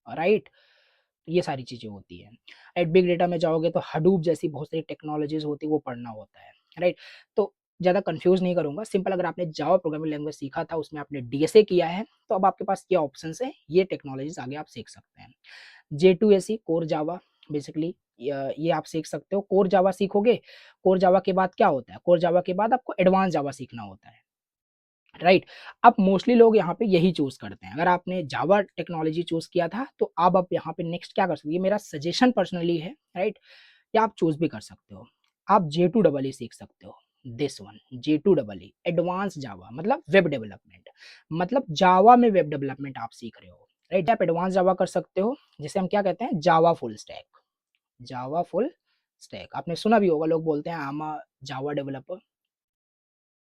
राइट। ये सारी चीजें होती है, राइट। बिग डेटा में जाओगे तो हडूप जैसी बहुत सारी टेक्नोलॉजीज होती है, वो पढ़ना होता है, राइट। तो ज्यादा कंफ्यूज नहीं करूंगा, सिंपल, अगर आपने जावा प्रोग्रामिंग लैंग्वेज सीखा था, उसमें आपने डीएसए किया है, तो अब आपके पास ये ऑप्शन है, ये टेक्नोलॉजीज आगे आप सीख सकते हैं। J2SE कोर जावा, बेसिकली ये आप सीख सकते हो। कोर जावा सीखोगे, कोर जावा के बाद क्या होता है, कोर जावा के बाद आपको एडवांस जावा सीखना होता है, राइट। अब मोस्टली लोग यहाँ पे यही चूज करते हैं। अगर आपने जावा टेक्नोलॉजी चूज किया था, तो अब आप यहाँ पे नेक्स्ट क्या कर सकते हो, ये मेरा सजेशन पर्सनली है, राइट, या आप चूज भी कर सकते हो। आप J2EE सीख सकते हो, दिस वन J2EE एडवांस जावा, मतलब वेब डेवलपमेंट, मतलब जावा में वेब डेवलपमेंट आप सीख रहे हो, राइट। आप एडवांस जावा कर सकते हो, जिसे हम क्या कहते हैं, जावा फुल स्टैक, जावा फुल स्टैक आपने सुना भी होगा, लोग बोलते हैं आम जावा डेवलपर,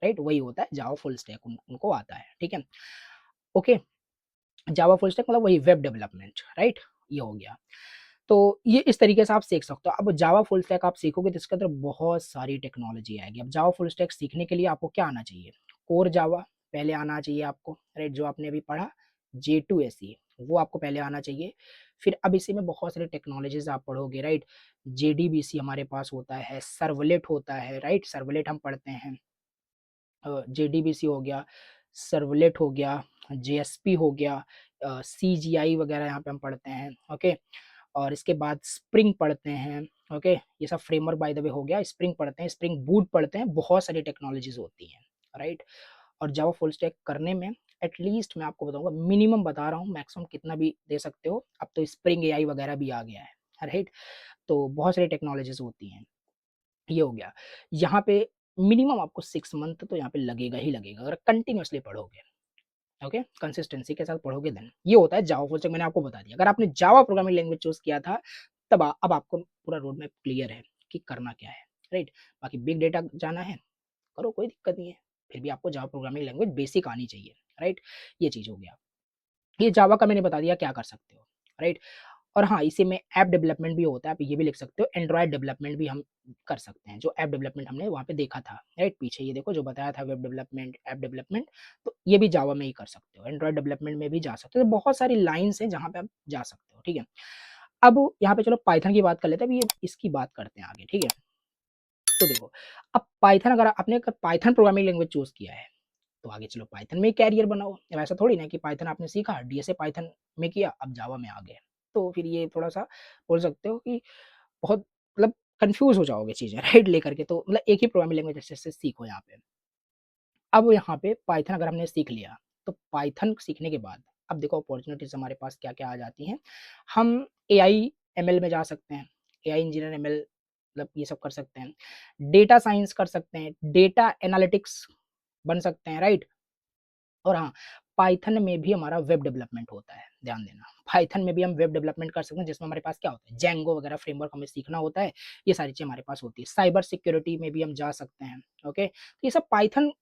राइट, वही होता है जावा फुल स्टैक, उनको आता है, ठीक है, ओके। जावा फुल स्टैक मतलब वही वेब डेवलपमेंट, राइट, ये हो गया। तो ये इस तरीके से आप सीख सकते हो। अब जावा फुल स्टैक आप सीखोगे तो इसके अंदर बहुत सारी टेक्नोलॉजी आएगी। अब जावा फुल स्टैक सीखने के लिए आपको क्या आना चाहिए, कोर जावा पहले आना चाहिए आपको, राइट, जो आपने अभी पढ़ा J2SE, वो आपको पहले आना चाहिए। फिर अब इसी में बहुत सारी टेक्नोलॉजीज आप पढ़ोगे, राइट। JDBC हमारे पास होता है, सर्वलेट होता है, राइट, सर्वलेट हम पढ़ते हैं, JDBC हो गया, सर्वलेट हो गया, JSP हो गया, CGI वगैरह यहाँ पे हम पढ़ते हैं, ओके। और इसके बाद स्प्रिंग पढ़ते हैं, ओके, ये सब फ्रेमवर्क बाय द वे हो गया। स्प्रिंग पढ़ते हैं, स्प्रिंग बूट पढ़ते हैं, बहुत सारी टेक्नोलॉजीज होती हैं, राइट। और जावा फुल स्टैक करने में एटलीस्ट मैं आपको बताऊंगा, मिनिमम बता रहा हूँ, मैक्सिमम कितना भी दे सकते हो, अब तो स्प्रिंग एआई वगैरह भी आ गया है, राइट। तो बहुत सारी टेक्नोलॉजीज होती हैं, ये हो गया। यहाँ पे मिनिमम आपको 6 मंथ तो यहाँ पे लगेगा ही लगेगा, अगर कंटिन्यूअसली पढ़ोगे, ओके, कंसिस्टेंसी के साथ पढ़ोगे देन। ये होता है जावा फुल स्टैक, मैंने आपको बता दिया। अगर आपने जावा प्रोग्रामिंग लैंग्वेज चूज किया था, तब अब आपको पूरा रोड मैप क्लियर है कि करना क्या है, राइट। बाकी बिग डेटा जाना है, करो, कोई दिक्कत नहीं है, फिर भी आपको जावा प्रोग्रामिंग लैंग्वेज बेसिक आनी चाहिए, राइट। ये चीज हो गया। ये जावा का मैंने बता दिया क्या कर सकते हो, राइट। और हाँ, इसी में ऐप डेवलपमेंट भी होता है, आप ये भी लिख सकते हो, एंड्रॉयड डेवलपमेंट भी हम कर सकते हैं, जो ऐप डेवलपमेंट हमने वहाँ पे देखा था, राइट। पीछे ये देखो जो बताया था, वेब डेवलपमेंट, ऐप डेवलपमेंट, तो ये भी जावा में ही कर सकते हो, एंड्रॉयड डेवलपमेंट में भी जा सकते हो। तो बहुत सारी लाइन्स हैं जहाँ पे आप जा सकते हो, ठीक है। अब यहाँ पे चलो पाइथन की बात कर लेते हैं, अब ये इसकी बात करते हैं आगे, ठीक है। तो देखो, अब पाइथन, अगर आपने पाइथन प्रोग्रामिंग लैंग्वेज चूज किया है, तो आगे चलो पाइथन में कैरियर बनाओ। वैसा थोड़ी ना कि पाइथन आपने सीखा, डीएसए पाइथन में किया, अब जावा में आ गए, तो फिर ये थोड़ा सा बोल सकते हो कि बहुत मतलब कंफ्यूज हो जाओगे चीजें, राइट, लेकर के। तो मतलब एक ही प्रोग्रामिंग लैंग्वेज अच्छे से सीखो यहाँ पे। अब यहाँ पे पाइथन अगर हमने सीख लिया, तो पाइथन सीखने के बाद अब देखो अपॉर्चुनिटीज हमारे पास क्या क्या आ जाती हैं। हम एआई एमएल में जा सकते हैं, एआई इंजीनियर एमएल, मतलब ये सब कर सकते हैं, डेटा साइंस कर सकते हैं, डेटा एनालिटिक्स बन सकते हैं, राइट। और हाँ, पाइथन में भी हमारा वेब डेवलपमेंट होता है, ध्यान देना। पाइथन में भी हम वेब डेवलपमेंट कर सकते हैं, जिसमें हमारे पास क्या होता है, जेंगो वगैरह फ्रेमवर्क हमें सीखना होता है, ये सारी चीज़ें हमारे पास होती है। साइबर सिक्योरिटी में भी हम जा सकते हैं, ओके। तो ये सब पाइथन,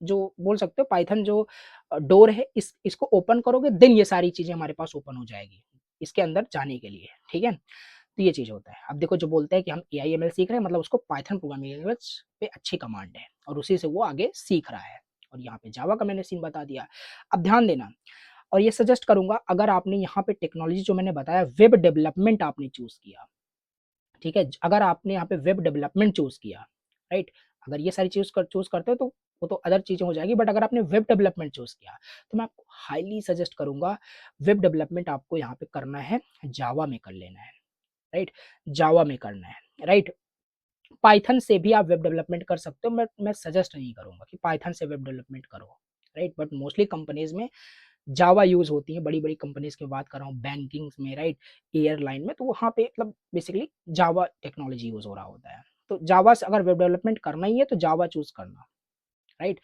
जो बोल सकते हो पाइथन जो डोर है, इसको ओपन करोगे देन ये सारी चीज़ें हमारे पास ओपन हो जाएगी इसके अंदर जाने के लिए, ठीक है। तो ये चीज़ होता है। अब देखो जो बोलते हैं कि हम एआई-एमएल सीख रहे हैं, मतलब उसको पाइथन प्रोग्रामिंग लैंग्वेज पे अच्छी कमांड है और उसी से वो आगे सीख रहा है। और यहाँ पे जावा का मैंने सीन बता दिया। अब ध्यान देना, और ये सजेस्ट करूँगा, अगर आपने यहाँ पे टेक्नोलॉजी जो मैंने बताया, वेब डेवलपमेंट आपने चूज़ किया, ठीक है? अगर आपने यहाँ पे वेब डेवलपमेंट चूज़ किया, राइट? अगर ये सारी चूज़ करते हो तो वो तो अदर चीज़ें हो जाएगी, बट अगर आपने वेब डेवलपमेंट चूज़ किया, तो मैं आपको हाइली सजेस्ट करूँगा, वेब डेवलपमेंट आपको यहाँ पे करना है, जावा में कर लेना है, राइट? जावा में करना है, राइट? पाइथन से भी आप वेब डेवलपमेंट कर सकते हो, मैं सजेस्ट नहीं करूँगा कि पाइथन से वेब डेवलपमेंट करो, राइट? बट मोस्टली कंपनीज़ में जावा यूज़ होती है, बड़ी-बड़ी कंपनीज़ की बात कर रहा हूँ, बैंकिंग्स में, राइट? एयरलाइन में, तो वहाँ पे मतलब बेसिकली जावा टेक्नोलॉजी यूज़ हो रहा होता है। तो जावा से अगर वेब डेवलपमेंट करना ही है तो जावा चूज़ करना, राइट?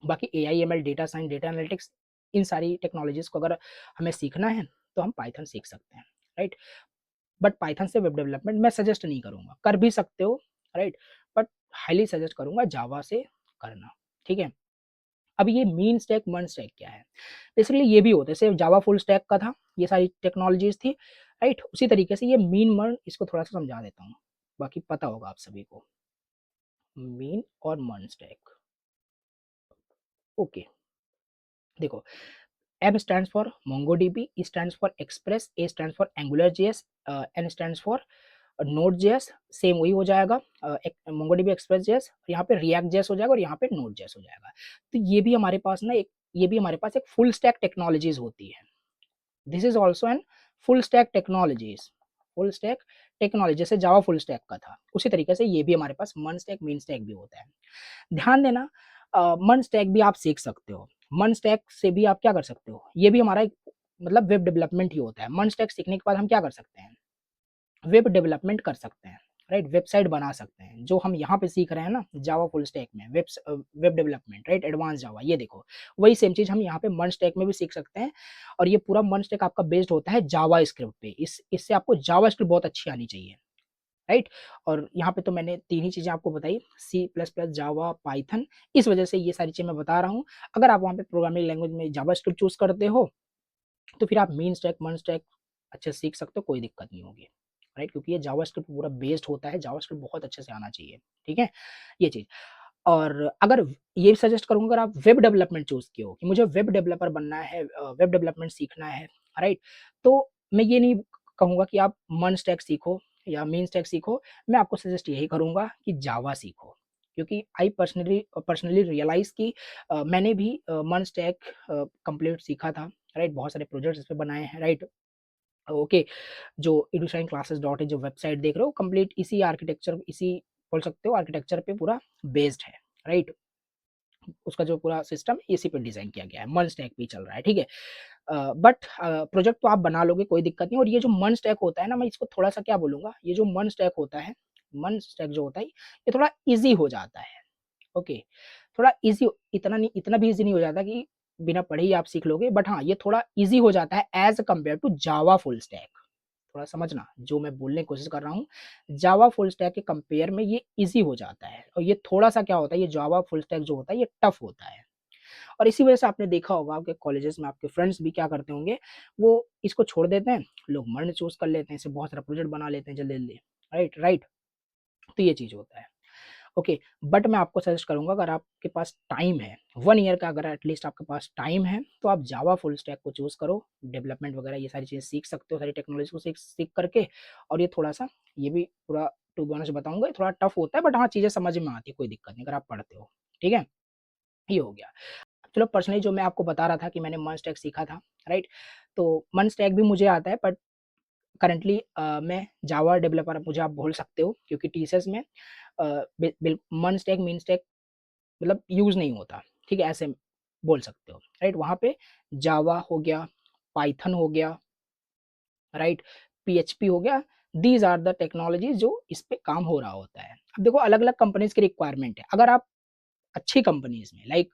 बाकी AI, ML, data science, data analytics, इन सारी टेक्नोलॉजीज़ को अगर हमें सीखना है, तो हम पाइथन सीख सकते हैं, राइट? बट पाइथन से वेब डेवलपमेंट मैं सजेस्ट नहीं करूँगा, कर भी सकते हो, राइट? बट हाइली सजेस्ट करूँगा जावा से करना, ठीक है? अब ये मीन स्टैक, मर्ज स्टैक क्या है? बेसिकली ये भी होता है, जैसे जावा फुल स्टैक का था, ये सारी टेक्नोलॉजीज़ थी, राइट? उसी तरीके से ये मीन मर्ज, इसको थोड़ा-सा समझा देता हूँ, बाकी पता होगा आप सभी को। मीन और मर्ज स्टैक, ओके। देखो, M stands for MongoDB, E stands for Express, A stands for AngularJS, N stands for Node.js, same वही हो जाएगा, MongoDB, Express.js, यहाँ पे React.js हो जाएगा और यहाँ पे Node.js हो जाएगा। तो ये भी हमारे पास ना एक, ये भी हमारे पास एक फुल स्टैक टेक्नोलॉजीज होती है। This is also an full stack technologies, full stack technology, जैसे जावा फुल स्टैक का था, उसी तरीके से ये भी हमारे पास मन स्टैक, मीन स्टैक भी होता है। ध्यान देना, मन स्टैक भी आप सीख सकते हो, मन स्टैक से भी आप क्या कर सकते हो, ये भी हमारा एक मतलब वेब डेवलपमेंट ही होता है। मन स्टैक सीखने के बाद हम क्या कर सकते हैं, वेब डेवलपमेंट कर सकते हैं, राइट? वेबसाइट बना सकते हैं, जो हम यहाँ पे सीख रहे हैं ना जावा फुल स्टैक में, वेब डेवलपमेंट, राइट, एडवांस जावा, ये देखो वही सेम चीज हम यहाँ पे मन स्टैक में भी सीख सकते हैं। और ये पूरा मन स्टैक आपका बेस्ड होता है जावा स्क्रिप्ट पे, इससे आपको जावा स्क्रिप्ट बहुत अच्छी आनी चाहिए, राइट। और यहाँ पे तो मैंने तीन ही चीजें आपको बताई, सी प्लस प्लस, जावा, पाइथन, इस वजह से ये सारी चीजें मैं बता रहा हूँ। अगर आप वहाँ पे प्रोग्रामिंग लैंग्वेज में जावा स्क्रिप्ट चूज करते हो, तो फिर आप मीन स्टैक, मन स्टैक अच्छे से सीख सकते हो, कोई दिक्कत नहीं होगी, राइट, क्योंकि ये जावास्क्रिप्ट पूरा बेस्ड होता है, जावास्क्रिप्ट बहुत अच्छे से आना चाहिए, ठीक है, ये चीज। और अगर ये सजेस्ट करूंगा, अगर आप वेब डेवलपमेंट चूज किए हो कि मुझे वेब डेवलपर बनना है, वेब डेवलपमेंट सीखना है, राइट, तो मैं ये नहीं कहूंगा कि आप मन स्टैक सीखो या मीन स्टैक सीखो, मैं आपको सजेस्ट यही करूंगा कि जावा सीखो, क्योंकि आई पर्सनली रियलाइज कि मैंने भी मन स्टैक कंप्लीट सीखा था, राइट, बहुत सारे प्रोजेक्ट्स इस पे बनाए हैं, राइट, ओके। जो एडुशाइन क्लासेस डॉट जो वेबसाइट देख रहे हो, कंप्लीट इसी आर्किटेक्चर, इसी बोल सकते हो आर्किटेक्चर पे पूरा बेस्ड है, राइट। उसका जो पूरा सिस्टम इसी पे डिज़ाइन किया गया है, मर्ज स्टैक भी चल रहा है, ठीक है। बट प्रोजेक्ट तो आप बना लोगे, कोई दिक्कत नहीं। और ये जो मर्ज स्टैक होता है ना, मैं इसको थोड़ा-सा क्या बोलूँगा, ये जो मर्ज स्टैक होता है, मर्ज स्टैक जो होता है, ये थोड़ा ईज़ी हो जाता है, ओके। थोड़ा ईज़ी, इतना भी ईज़ी नहीं हो जाता कि बिना पढ़े ही आप सीख लोगे, बट हाँ, ये थोड़ा ईज़ी हो जाता है as compare to Java full stack. थोड़ा समझना जो मैं बोलने की कोशिश कर रहा हूँ, जावा फुल स्टैक के कंपेयर में ये ईज़ी हो जाता है, और ये थोड़ा-सा क्या होता है, ये जावा फुल स्टैक जो होता है, ये टफ होता है। और इसी वजह से आपने देखा होगा आपके कॉलेजेस में आपके फ्रेंड्स भी क्या करते होंगे, वो इसको छोड़ देते हैं, लोग मर्ज चूज़ कर लेते हैं, इससे बहुत सारा प्रोजेक्ट बना लेते हैं जल्दी-जल्दी, राइट? राइट? तो ये चीज़ होता है। ओके, बट मैं आपको सजेस्ट करूँगा, अगर आपके पास टाइम है, 1 ईयर का अगर एटलीस्ट आपके पास टाइम है, तो आप जावा फुल स्टैक को चूज़ करो, डेवलपमेंट वगैरह ये सारी चीज़ें सीख सकते हो, सारी टेक्नोलॉजी को सीख सीख करके। और ये थोड़ा-सा, ये भी पूरा टू बी ऑनेस्ट बताऊँगा, ये थोड़ा टफ होता है, बट हाँ, चीज़ें समझ में आती है, कोई दिक्कत नहीं अगर आप पढ़ते हो, ठीक है? ये हो गया। चलो, पर्सनली जो मैं आपको बता रहा था कि मैंने मर्ज स्टैक सीखा था, राइट? तो मर्ज स्टैक भी मुझे आता है, बट करंटली मैं जावा डेवलपर मुझे आप बोल सकते हो, क्योंकि टीसीएस में मर्ज स्टैक, मीन स्टैक मतलब यूज़ नहीं होता, ठीक है? ऐसे बोल सकते हो, राइट? वहाँ पे जावा हो गया, पाइथन हो गया, राइट? पीएचपी हो गया, दीज़ आर द टेक्नोलॉजीज़ जो इस पे काम हो रहा होता है। अब देखो, अलग-अलग कंपनीज़ की रिक्वायरमेंट है। अगर आप अच्छी कंपनीज़ में, लाइक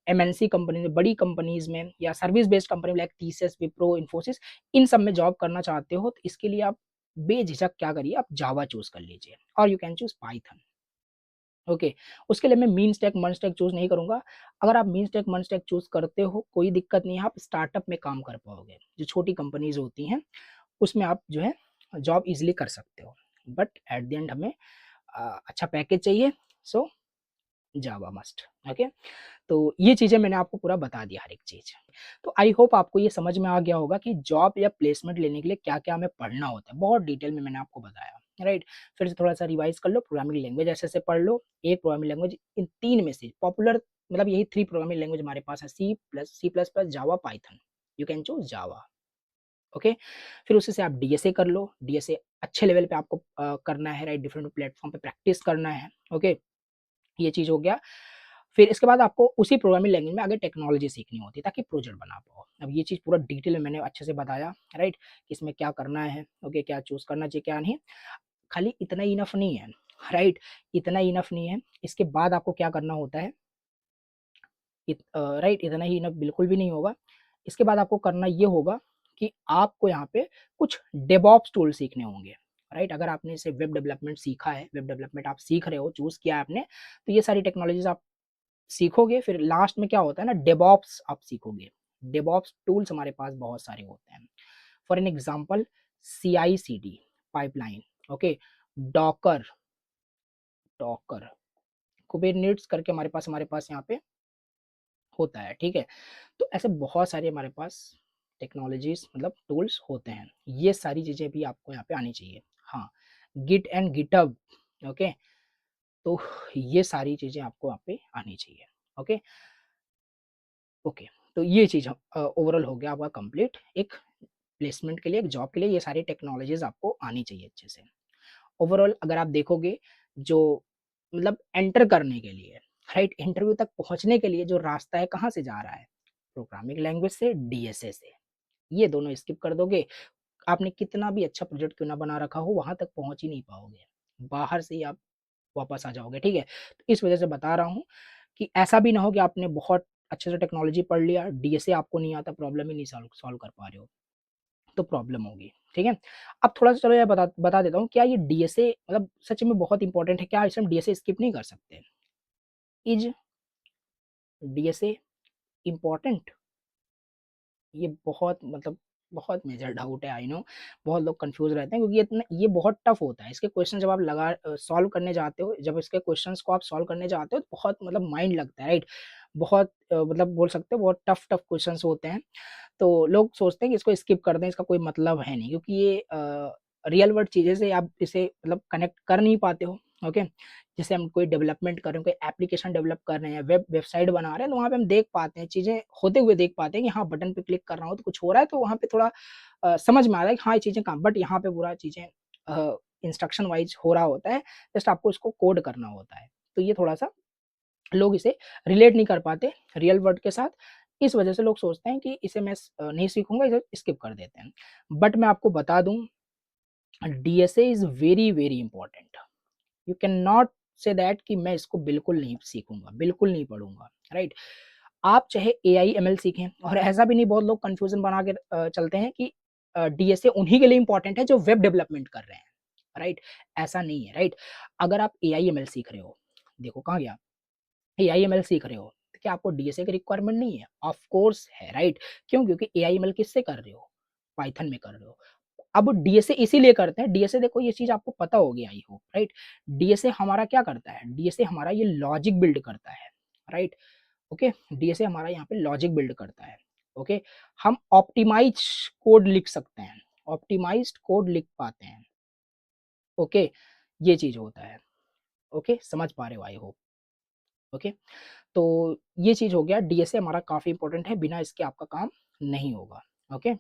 एमएनसी कंपनी में, बड़ी कंपनीज़ में, या service based company like TCS, Wipro, Infosys, इन सब में जॉब करना चाहते हो, तो इसके लिए आप बेझिझक क्या करिए, आप जावा चूज़ कर लीजिए, और you can choose Python. Okay, उसके लिए मैं मीन स्टैक, मर्ज स्टैक चूज़ नहीं करूँगा। अगर आप मीन स्टैक, मर्ज स्टैक चूज़ करते हो, कोई दिक्कत नहीं है, आप स्टार्टअप में काम कर पाओगे। जो छोटी कंपनीज़ होती हैं, उसमें आप जो है जॉब ईज़िली कर सकते हो। बट एट द एंड हमें अच्छा पैकेज चाहिए, सो जावा मस्ट, ओके। तो ये चीज़ें मैंने आपको पूरा बता दिया, हर एक चीज़। तो आई होप आपको ये समझ में आ गया होगा कि जॉब या प्लेसमेंट लेने के लिए क्या-क्या हमें पढ़ना होता है। बहुत डिटेल में मैंने आपको बताया, राइट? फिर से थोड़ा-सा रिवाइज़ कर लो, प्रोग्रामिंग लैंग्वेज ऐसे-ऐसे पढ़ लो। एक प्रोग्रामिंग लैंग्वेज, इन 3 में से पॉपुलर, मतलब यही 3 प्रोग्रामिंग लैंग्वेज हमारे पास है, C plus plus, Java, Python. You can choose Java, okay. फिर उसी से आप डीएसए कर लो। डीएसए अच्छे लेवल पे आपको करना है, राइट? डिफरेंट प्लेटफ़ॉर्म पे प्रैक्टिस करना है, ओके। ये चीज़ हो गया। फिर इसके बाद आपको उसी प्रोग्रामिंग लैंग्वेज में आगे टेक्नोलॉजी सीखनी होती है, ताकि प्रोजेक्ट बना पाओ। अब ये चीज़ पूरा डिटेल में मैंने अच्छे से बताया, राइट? इसमें क्या करना है, ओके, क्या चूज़ करना चाहिए, क्या नहीं। खाली इतना ही इनफ नहीं है, राइट? इतना ही इनफ नहीं है। इसके बाद आपको क्या करना होता है, राइट? इतना ही इनफ बिल्कुल भी नहीं होगा। इसके बाद आपको करना ये होगा कि आपको यहाँ पे कुछ डेवऑप्स टूल सीखने होंगे, राइट? अगर आपने इसे वेब डेवलपमेंट सीखा है, वेब डेवलपमेंट आप सीख रहे हो, चूज़ किया है आपने, तो ये सारी टेक्नोलॉजीज़ आप सीखोगे। फिर लास्ट में क्या होता है ना, डेवऑप्स आप सीखोगे। डेवऑप्स टूल्स हमारे पास बहुत सारे होते हैं। For an example, CI CD pipeline, okay, Docker, Docker, Kubernetes करके हमारे पास यहाँ पे होता है, ठीक है? तो ऐसे बहुत सारे हमारे पास टेक्नोलॉजीज़, मतलब टूल्स होते हैं। ये सारी चीज़ें भी आपको यहाँ पे आनी चाहिए। हाँ, गिट एंड गिटहब, ओके? तो ये सारी चीज़ें आपको वहाँ पे आनी चाहिए, ओके? ओके, तो ये चीज़ ओवरऑल हो गया आपका कंप्लीट। एक प्लेसमेंट के लिए, एक जॉब के लिए ये सारी टेक्नोलॉजीज़ आपको आनी चाहिए अच्छे से। ओवरऑल अगर आप देखोगे, जो मतलब एंटर करने के लिए, राइट, इंटरव्यू तक पहुँचने के लिए जो रास्ता है, कहाँ से जा रहा है? प्रोग्रामिंग लैंग्वेज से, डीएसए से। ये दोनों स्किप कर दोगे, आपने कितना भी अच्छा प्रोजेक्ट क्यों ना बना रखा हो, वहाँ तक पहुँच ही नहीं पाओगे। बाहर से ही आप वापस आ जाओगे, ठीक है? तो इस वजह से बता रहा हूँ कि ऐसा भी ना हो कि आपने बहुत अच्छे से टेक्नोलॉजी पढ़ लिया, डीएसए आपको नहीं आता, प्रॉब्लम ही नहीं सॉल्व सॉल्व कर पा रहे हो, तो प्रॉब्लम होगी, ठीक है? अब थोड़ा-सा चलो ये बता बता देता हूँ, क्या ये डीएसए मतलब सच में बहुत इंपॉर्टेंट है? क्या इसमें हम डीएसए स्किप नहीं कर सकते? Is DSA important? ये बहुत, मतलब बहुत मेजर डाउट है, आई नो। बहुत लोग कंफ्यूज रहते हैं, क्योंकि ये बहुत टफ होता है। इसके क्वेश्चन जब आप सॉल्व करने जाते हो, जब इसके क्वेश्चंस को आप सॉल्व करने जाते हो, तो बहुत मतलब माइंड लगता है, राइट? बहुत मतलब बोल सकते हो बहुत टफ टफ क्वेश्चंस होते हैं। तो लोग सोचते हैं कि इसको स्किप कर दें, इसका कोई मतलब है नहीं, क्योंकि ये रियल वर्ल्ड चीज़ें से आप इसे मतलब कनेक्ट कर नहीं पाते हो, ओके? जैसे हम कोई डेवलपमेंट कर रहे हैं, कोई एप्लीकेशन डेवलप कर रहे हैं, वेबसाइट बना रहे हैं, तो वहाँ पे हम देख पाते हैं, चीज़ें होते हुए देख पाते हैं कि हाँ, बटन पे क्लिक कर रहा हूँ तो कुछ हो रहा है, तो वहाँ पे थोड़ा समझ में आ रहा है कि हाँ, ये चीज़ें काम, बट यहाँ पे पूरा चीज़ें इंस्ट्रक्शन वाइज़ हो रहा होता है, जस्ट आपको इसको कोड करना होता है। तो ये थोड़ा-सा लोग इसे रिलेट नहीं कर पाते रियल वर्ल्ड के साथ। इस वजह से लोग सोचते हैं कि इसे मैं नहीं सीखूंगा, इसे स्किप कर देते हैं। बट मैं आपको बता दूं, DSA is very very important. You can not say that कि मैं इसको बिल्कुल नहीं सीखूंगा, बिल्कुल नहीं पढ़ूंगा, राइट। आप चाहे एआई एमएल सीखें, और ऐसा भी नहीं, बहुत लोग कंफ्यूजन बना के चलते हैं कि डीएसए उन्हीं के लिए इंपॉर्टेंट है जो वेब डेवलपमेंट कर रहे हैं, राइट। ऐसा नहीं है, राइट। अगर आप एआई एमएल सीख रहे हो, देखो कहाँ गया, एआईएमएल सीख रहे हो, तो क्या आपको डीएसए की रिक्वायरमेंट नहीं है? ऑफ कोर्स है, राइट। क्यों? क्योंकि एआईएमएल किससे कर रहे हो? पाइथन में कर रहे हो। अब डीएसए इसीलिए करते हैं, डीएसए देखो ये चीज आपको पता होगी आई होप, राइट। डीएसए हमारा क्या करता है? डीएसए हमारा ये लॉजिक बिल्ड करता है, राइट। ओके, डीएसए हमारा यहाँ पे लॉजिक बिल्ड करता है। ओके, हम ऑप्टिमाइज कोड लिख सकते हैं, ऑप्टिमाइज्ड कोड लिख पाते हैं। ओके, ये चीज होता है। ओके, समझ पा रहे हो आई होप। ओके, तो ये चीज़ हो गया, डीएसए हमारा काफ़ी इंपॉर्टेंट है, बिना इसके आपका काम नहीं होगा। ओके,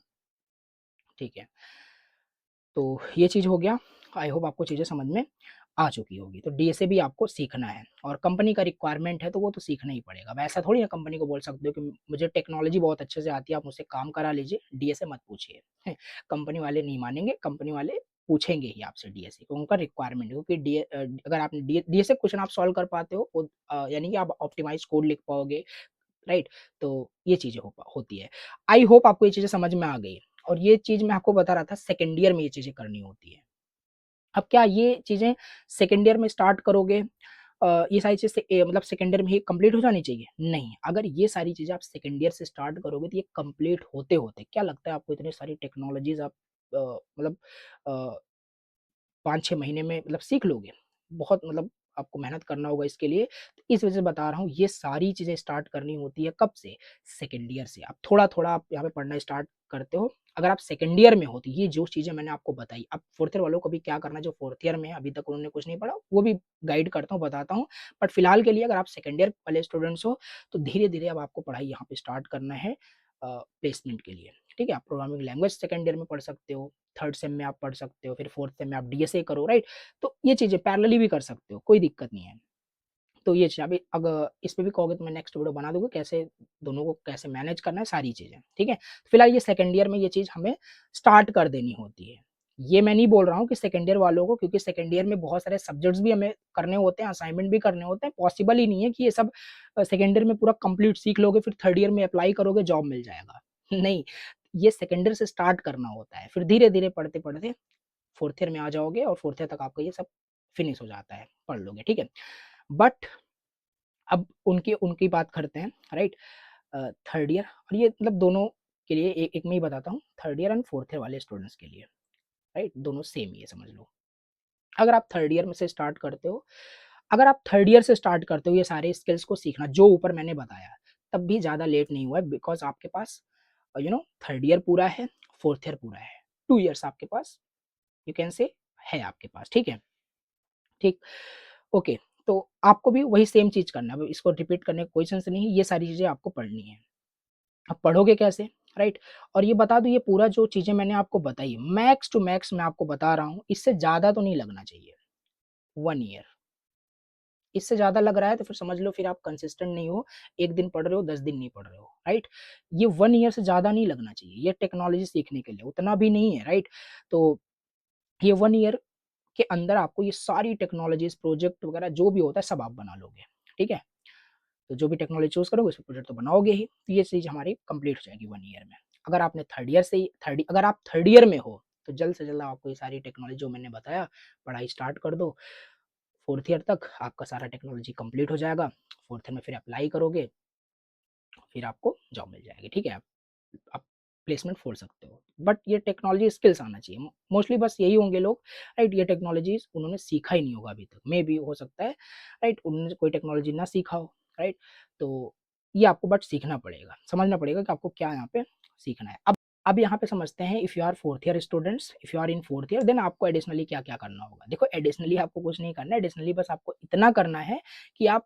ठीक है। तो ये चीज़ हो गया, आई होप आपको चीज़ें समझ में आ चुकी होगी। तो डीएसए भी आपको सीखना है, और कंपनी का रिक्वायरमेंट है तो वो तो सीखना ही पड़ेगा। वैसा थोड़ी ना कंपनी को बोल सकते हो कि मुझे टेक्नोलॉजी बहुत अच्छे से आती है, आप मुझसे काम करा लीजिए, डीएसए मत पूछिए। कंपनी वाले नहीं मानेंगे, कंपनी वाले पूछेंगे ही आपसे डीएसए, उनका रिक्वायरमेंट है। क्योंकि अगर आप डीएसए क्वेश्चन आप सॉल्व कर पाते हो, यानी कि आप ऑप्टिमाइज कोड लिख पाओगे, राइट। तो ये चीज़ें होती है। आई होप आपको ये चीज़ें समझ में आ गई, और ये चीज़ मैं आपको बता रहा था सेकंड ईयर में ये चीज़ें करनी होती है। अब क्या ये चीज़ें सेकंड ईयर में स्टार्ट करोगे, ये सारी चीज़ें मतलब सेकंड ईयर में ही कंप्लीट हो जानी चाहिए? नहीं, अगर ये सारी चीज़ें आप सेकंड ईयर से स्टार्ट करोगे तो ये कंप्लीट होते-होते क्या लगता है आपको, इतनी सारी टेक्नोलॉजीज़ आप मतलब अ 5-6 महीने में मतलब सीख लोगे। बहुत मतलब आपको मेहनत करना होगा इसके लिए। तो इस वजह से बता रहा हूँ, ये सारी चीज़ें स्टार्ट करनी होती है कब से? सेकंड ईयर से। अब थोड़ा-थोड़ा आप यहाँ पे पढ़ना स्टार्ट करते हो। अगर आप सेकंड ईयर में हो तो ये जो चीज़ें मैंने आपको बताई, अब फोर्थ ईयर वालों को भी क्या करना है, जो फोर्थ ईयर में है अभी तक उन्होंने कुछ नहीं पढ़ा, वो भी गाइड करता हूँ, बताता हूँ। बट फिलहाल के लिए अगर आप सेकंड ईयर वाले स्टूडेंट्स हो, तो धीरे-धीरे अब आपको पढ़ाई यहाँ पे स्टार्ट करना है प्लेसमेंट के लिए। ठीक है? आप प्रोग्रामिंग लैंग्वेज सेकंड ईयर में पढ़ सकते हो, थर्ड सेम में आप पढ़ सकते हो, फिर फोर्थ सेम में आप डीएसए करो, राइट? तो ये चीज़ें पैरेलली भी कर सकते हो, कोई दिक्कत नहीं है। तो ये चीज़ अभी अगर इस पे भी कहोगे तो मैं नेक्स्ट वीडियो बना दूँगा, कैसे दोनों को कैसे मैनेज करना है, सारी चीज़ें, ठीक है? फिलहाल ये सेकंड ईयर में ये चीज़ हमें स्टार्ट कर देनी होती है। ये मैं नहीं बोल रहा हूँ कि सेकंड ईयर वालों को, क्योंकि सेकंड ईयर में बहुत सारे सब्जेक्ट्स भी हमें करने होते हैं, असाइनमेंट भी करने होते हैं, पॉसिबल ही नहीं है कि ये सब सेकंड ईयर में पूरा कंप्लीट सीख लोगे, फिर थर्ड ईयर में अप्लाई करोगे, जॉब मिल जाएगा। नहीं, ये सेकंड ईयर से स्टार्ट करना होता है, फिर धीरे-धीरे पढ़ते-पढ़ते फोर्थ ईयर में आ जाओगे, और फोर्थ ईयर तक आपका ये सब फिनिश हो जाता है, पढ़ लोगे, ठीक है? बट अब उनकी उनकी बात करते हैं, राइट। थर्ड ईयर, और ये मतलब दोनों के लिए एक मैं ही बताता हूँ, third year and fourth year वाले स्टूडेंट्स के लिए, राइट, दोनों सेम ही है, समझ लो। अगर आप थर्ड ईयर में से स्टार्ट करते हो, अगर आप थर्ड ईयर से स्टार्ट करते हो ये सारे स्किल्स को सीखना जो ऊपर मैंने बताया, तब भी ज़्यादा लेट नहीं हुआ है, बिकॉज़ आपके पास थर्ड ईयर पूरा है, फोर्थ ईयर पूरा है, 2 ईयर्स आपके पास, यू कैन से है आपके पास, ठीक है? ठीक, ओके। तो आपको भी वही सेम चीज़ करना है, अब इसको रिपीट करने का कोई सेंस नहीं है, ये सारी चीज़ें आपको पढ़नी है। अब पढ़ोगे कैसे? राइट? और ये बता दूँ, ये पूरा जो चीज़ें मैंने आपको बताई, मैक्स टू मैक्स मैं आपको बता रहा हूँ, इससे ज़्यादा तो नहीं लगना चाहिए, 1 ईयर। इससे ज़्यादा लग रहा है तो फिर समझ लो, फिर आप कंसिस्टेंट नहीं हो, 1 दिन पढ़ रहे हो, 10 दिन नहीं पढ़ रहे हो, राइट? ये 1 ईयर से ज़्यादा नहीं लगना चाहिए, ये टेक्नोलॉजी सीखने के लिए, उतना भी नहीं है, राइट? तो ये 1 ईयर के अंदर आपको ये सारी टेक्नोलॉजीज़, प्रोजेक्ट वगैरह जो भी होता है, सब आप बना लोगे, ठीक है? तो जो भी टेक्नोलॉजी चूज़ करोगे उसपे प्रोजेक्ट तो बनाओगे ही, तो ये चीज़ हमारी कंप्लीट हो जाएगी 1 ईयर में। अगर आपने थर्ड ईयर से ही थर्ड अगर आप थर्ड ईयर में हो, तो जल्द से जल्द आपको ये सारी टेक्नोलॉजी जो मैंने बताया, पढ़ाई स्टार्ट कर दो। फोर्थ ईयर तक आपका सारा टेक्नोलॉजी कंप्लीट हो जाएगा। फोर्थ ईयर में फिर अप्लाई करोगे, फिर आपको जॉब मिल जाएगी, ठीक है? आप प्लेसमेंट फोड़ सकते हो। बट ये टेक्नोलॉजी स्किल्स आना चाहिए। मोस्टली बस यही होंगे लोग, राइट, ये टेक्नोलॉजीज़ उन्होंने सीखा ही नहीं होगा अभी तक। मेबी हो सकता है, राइट, उन्होंने कोई टेक्नोलॉजी ना सीखा हो, राइट? तो ये आपको बट सीखना पड़ेगा, समझना पड़ेगा कि आपको क्या यहाँ पे सीखना है। अब यहाँ पे समझते हैं, if you are fourth year students, if you are in fourth year, then आपको एडिशनली क्या-क्या करना होगा। देखो, एडिशनली आपको कुछ नहीं करना है, एडिशनली बस आपको इतना करना है कि अब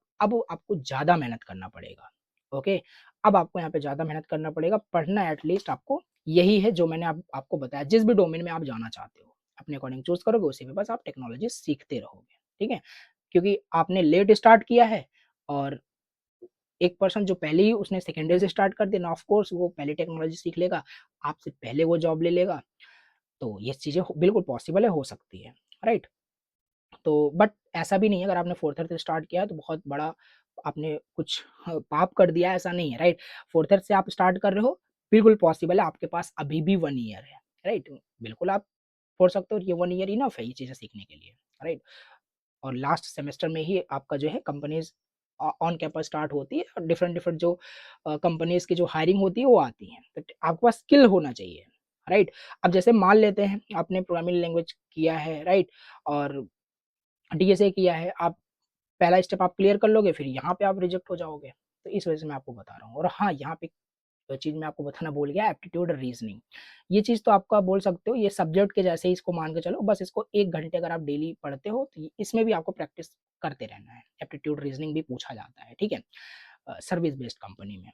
आपको ज़्यादा मेहनत करना पड़ेगा, ओके? अब आपको यहाँ पे ज़्यादा मेहनत करना पड़ेगा, पढ़ना एटलीस्ट आपको यही है जो मैंने आपको बताया, जिस भी डोमेन में आप जाना चाहते हो, अपने अकॉर्डिंग चूज़ करोगे, उसी में बस आप टेक्नोलॉजी सीखते रहोगे, ठीक है? क्योंकि आपने लेट स्टार्ट किया है, और एक पर्सन जो पहले ही उसने सेकेंड ईयर से स्टार्ट कर दिया ना, ऑफ कोर्स वो पहले टेक्नोलॉजी सीख लेगा, आपसे पहले वो जॉब ले लेगा। तो ये चीज़ें बिल्कुल पॉसिबल है, हो सकती है, राइट। तो बट ऐसा भी नहीं है, अगर आपने फोर्थ ईयर से स्टार्ट किया है तो बहुत बड़ा आपने कुछ पाप कर दिया है, ऐसा नहीं है, राइट। फोर्थ ईयर से आप स्टार्ट कर रहे हो, बिल्कुल पॉसिबल है, आपके पास अभी भी 1 ईयर है, राइट। बिल्कुल आप छोड़ सकते हो, ये 1 ईयर इनफ है ये चीज़ें सीखने के लिए, राइट। और लास्ट सेमेस्टर में ही आपका जो है कंपनीज़ ऑन कैंपस स्टार्ट होती है, और डिफरेंट डिफरेंट जो कंपनीज़ की जो हायरिंग होती है वो आती हैं। तो आपके पास स्किल होना चाहिए, राइट। अब जैसे मान लेते हैं आपने प्रोग्रामिंग लैंग्वेज किया है, राइट, और डीएसए किया है, आप पहला स्टेप आप क्लियर कर लोगे, फिर यहाँ पे आप रिजेक्ट हो जाओगे। तो इस वजह से मैं आपको बता रहा हूँ। और हाँ, यहाँ पे चीज़ मैं आपको बताना भूल गया, एप्टीट्यूड और रीजनिंग। ये चीज़ तो आपका बोल सकते हो, ये सब्जेक्ट के जैसे ही इसको मान के चलो, बस इसको 1 घंटे अगर आप डेली पढ़ते हो, तो इसमें भी आपको प्रैक्टिस करते रहना है। एप्टीट्यूड रीजनिंग भी पूछा जाता है, ठीक है? सर्विस बेस्ड कंपनी में,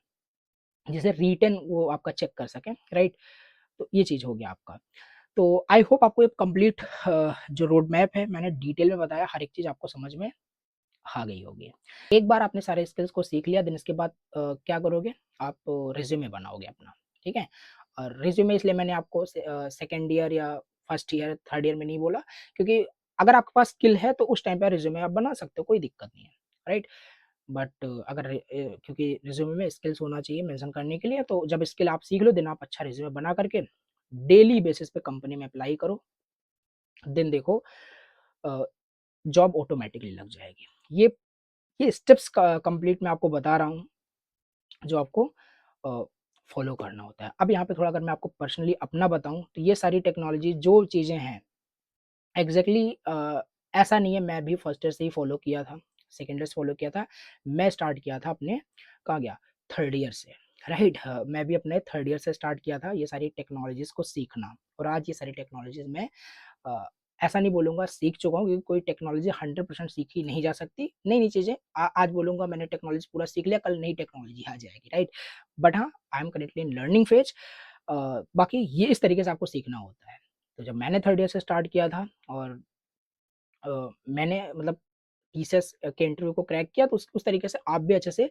जिसे रिटन वो आपका चेक कर सकें, राइट? तो ये चीज़ हो गया आपका। तो आई होप आपको ये कंप्लीट जो रोड मैप है, मैंने डिटेल में बताया, हर एक चीज़ आपको समझ में आ गई होगी। एक बार आपने सारे स्किल्स को सीख लिया, देन इसके बाद क्या करोगे, आप रिज़्यूमे बनाओगे अपना, ठीक है? और रिज़्यूमे इसलिए मैंने आपको सेकंड ईयर या फर्स्ट ईयर, थर्ड ईयर में नहीं बोला, क्योंकि अगर आपके पास स्किल है तो उस टाइम पे रिज़्यूमे आप बना सकते हो, कोई दिक्कत नहीं है, राइट? बट अगर क्योंकि रिज़्यूमे में स्किल्स होना चाहिए मेंशन करने के लिए, तो जब स्किल आप सीख लो, देन आप अच्छा रिज़्यूमे बना करके डेली बेसिस पे कंपनी में अप्लाई करो, देन देखो अ, जॉब ऑटोमैटिकली लग जाएगी। ये स्टेप्स का कंप्लीट मैं आपको बता रहा हूँ, जो आपको फॉलो करना होता है। अब यहाँ पे थोड़ा अगर मैं आपको पर्सनली अपना बताऊँ, तो ये सारी टेक्नोलॉजी जो चीज़ें हैं, एग्ज़ैक्टली ऐसा नहीं है, मैं भी फर्स्ट ईयर से ही फॉलो किया था, सेकंड ईयर से फॉलो किया था। मैं स्टार्ट किया था अपने, कहाँ गया, थर्ड ईयर से, राइट। मैं भी अपने थर्ड ईयर से स्टार्ट किया था ये सारी टेक्नोलॉजीज़ को सीखना, और आज ये सारी टेक्नोलॉजीज़ मैं अ, ऐसा नहीं बोलूँगा सीख चुका हूँ, क्योंकि कोई टेक्नोलॉजी 100% सीखी नहीं जा सकती। नई-नई चीज़ें आज बोलूँगा मैंने टेक्नोलॉजी पूरा सीख लिया, कल नई टेक्नोलॉजी आ जाएगी, राइट? बट हाँ, I am currently in learning phase. बाकी ये इस तरीके से आपको सीखना होता है। तो जब मैंने थर्ड ईयर से स्टार्ट किया था, और मैंने मतलब टीसीएस के इंटरव्यू को क्रैक किया, तो उस तरीके से आप भी अच्छे से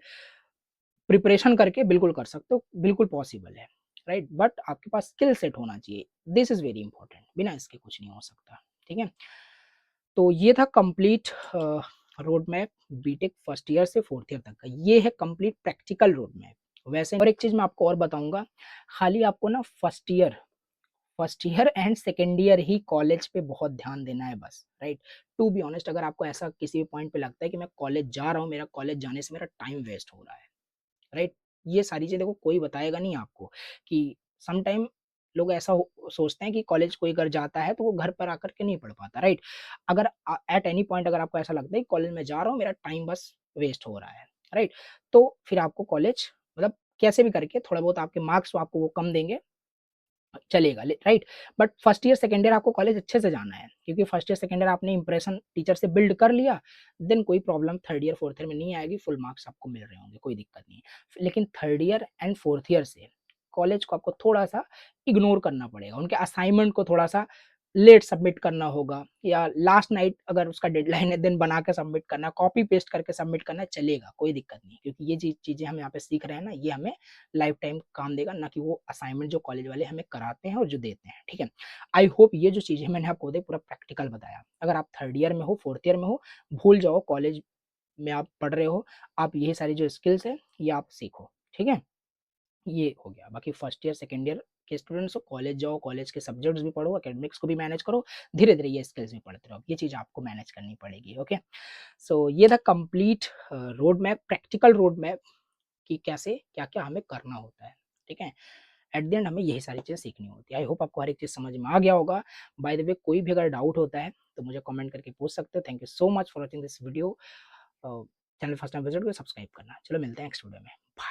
प्रिपरेशन करके बिल्कुल कर सकते हो, बिल्कुल पॉसिबल है, राइट? बट आपके पास स्किल सेट होना चाहिए, दिस इज़ वेरी इंपॉर्टेंट, बिना इसके कुछ नहीं हो सकता, ठीक है? तो ये था complete road map BTech first year से फोर्थ ईयर तक का, ये है कंप्लीट प्रैक्टिकल रोड मैप। वैसे और एक चीज़ मैं आपको और बताऊँगा, खाली आपको ना first year and second year he college पे बहुत ध्यान देना है बस, राइट। टू बी ऑनेस्ट, अगर आपको ऐसा किसी भी पॉइंट पे लगता है कि मैं कॉलेज जा रहा हूँ, मेरा कॉलेज जाने से मेरा टाइम वेस्ट हो रहा है, राइट, ये सारी चीज़ें देखो कोई बताएगा नहीं आपको, कि सम टाइम लोग ऐसा सोचते हैं कि कॉलेज कोई अगर जाता है तो वो घर पर आकर के नहीं पढ़ पाता, राइट। अगर एट एनी पॉइंट अगर आपको ऐसा लगता है कि कॉलेज में जा रहा हूँ, मेरा टाइम बस वेस्ट हो रहा है, राइट, तो फिर आपको कॉलेज मतलब कैसे भी करके थोड़ा बहुत आपके मार्क्स तो आपको वो कम देंगे, चलेगा, right. But first year second year आपको कॉलेज अच्छे से जाना है, क्योंकि फर्स्ट ईयर सेकंड ईयर आपने इंप्रेशन टीचर से बिल्ड कर लिया, देन कोई problem third year fourth year में नहीं आएगी, फुल मार्क्स आपको मिल रहे होंगे, कोई दिक्कत नहीं है। लेकिन third year and fourth year से कॉलेज को आपको थोड़ा सा इग्नोर करना पड़ेगा, उनके असाइनमेंट को थोड़ा सा लेट सबमिट करना होगा, या लास्ट नाइट अगर उसका डेडलाइन है दिन बना के सबमिट करना है, कॉपी पेस्ट करके सबमिट करना है, चलेगा, कोई दिक्कत नहीं, क्योंकि ये चीज़ें हम यहाँ पे सीख रहे हैं ना, ये हमें लाइफ टाइम काम देगा, ना कि वो असाइनमेंट जो कॉलेज वाले हमें कराते हैं और जो देते हैं, ठीक है। आई होप ये जो चीज़ें मैंने आपको बताई पूरा प्रैक्टिकल बताया। अगर आप थर्ड ईयर में हो, फोर्थ ईयर में हो, भूल जाओ कॉलेज में आप पढ़ रहे हो, आप ये सारी जो स्किल्स है ये आप सीखो, ठीक है। ये हो गया। बाकी फर्स्ट ईयर सेकंड ईयर के स्टूडेंट्स हो, कॉलेज जाओ, कॉलेज के सब्जेक्ट्स भी पढ़ो, एकेडमिक्स को भी मैनेज करो, धीरे धीरे ये स्किल्स भी पढ़ते रहो, ये चीज़ आपको मैनेज करनी पड़ेगी, ओके। सो ये था complete road map, practical road map, कि कैसे क्या-क्या हमें करना होता है, ठीक है? एट द एंड हमें यही सारी चीज़ें सीखनी होती है। आई होप आपको हर एक चीज़ समझ में आ गया होगा। बाय द वे कोई भी अगर डाउट होता है तो मुझे कमेंट करके पूछ सकते हो। Thank you so much for watching this video. Channel first time visit करके सब्सक्राइब करना। चलो मिलते हैं नेक्स्ट वीडियो में। बाय।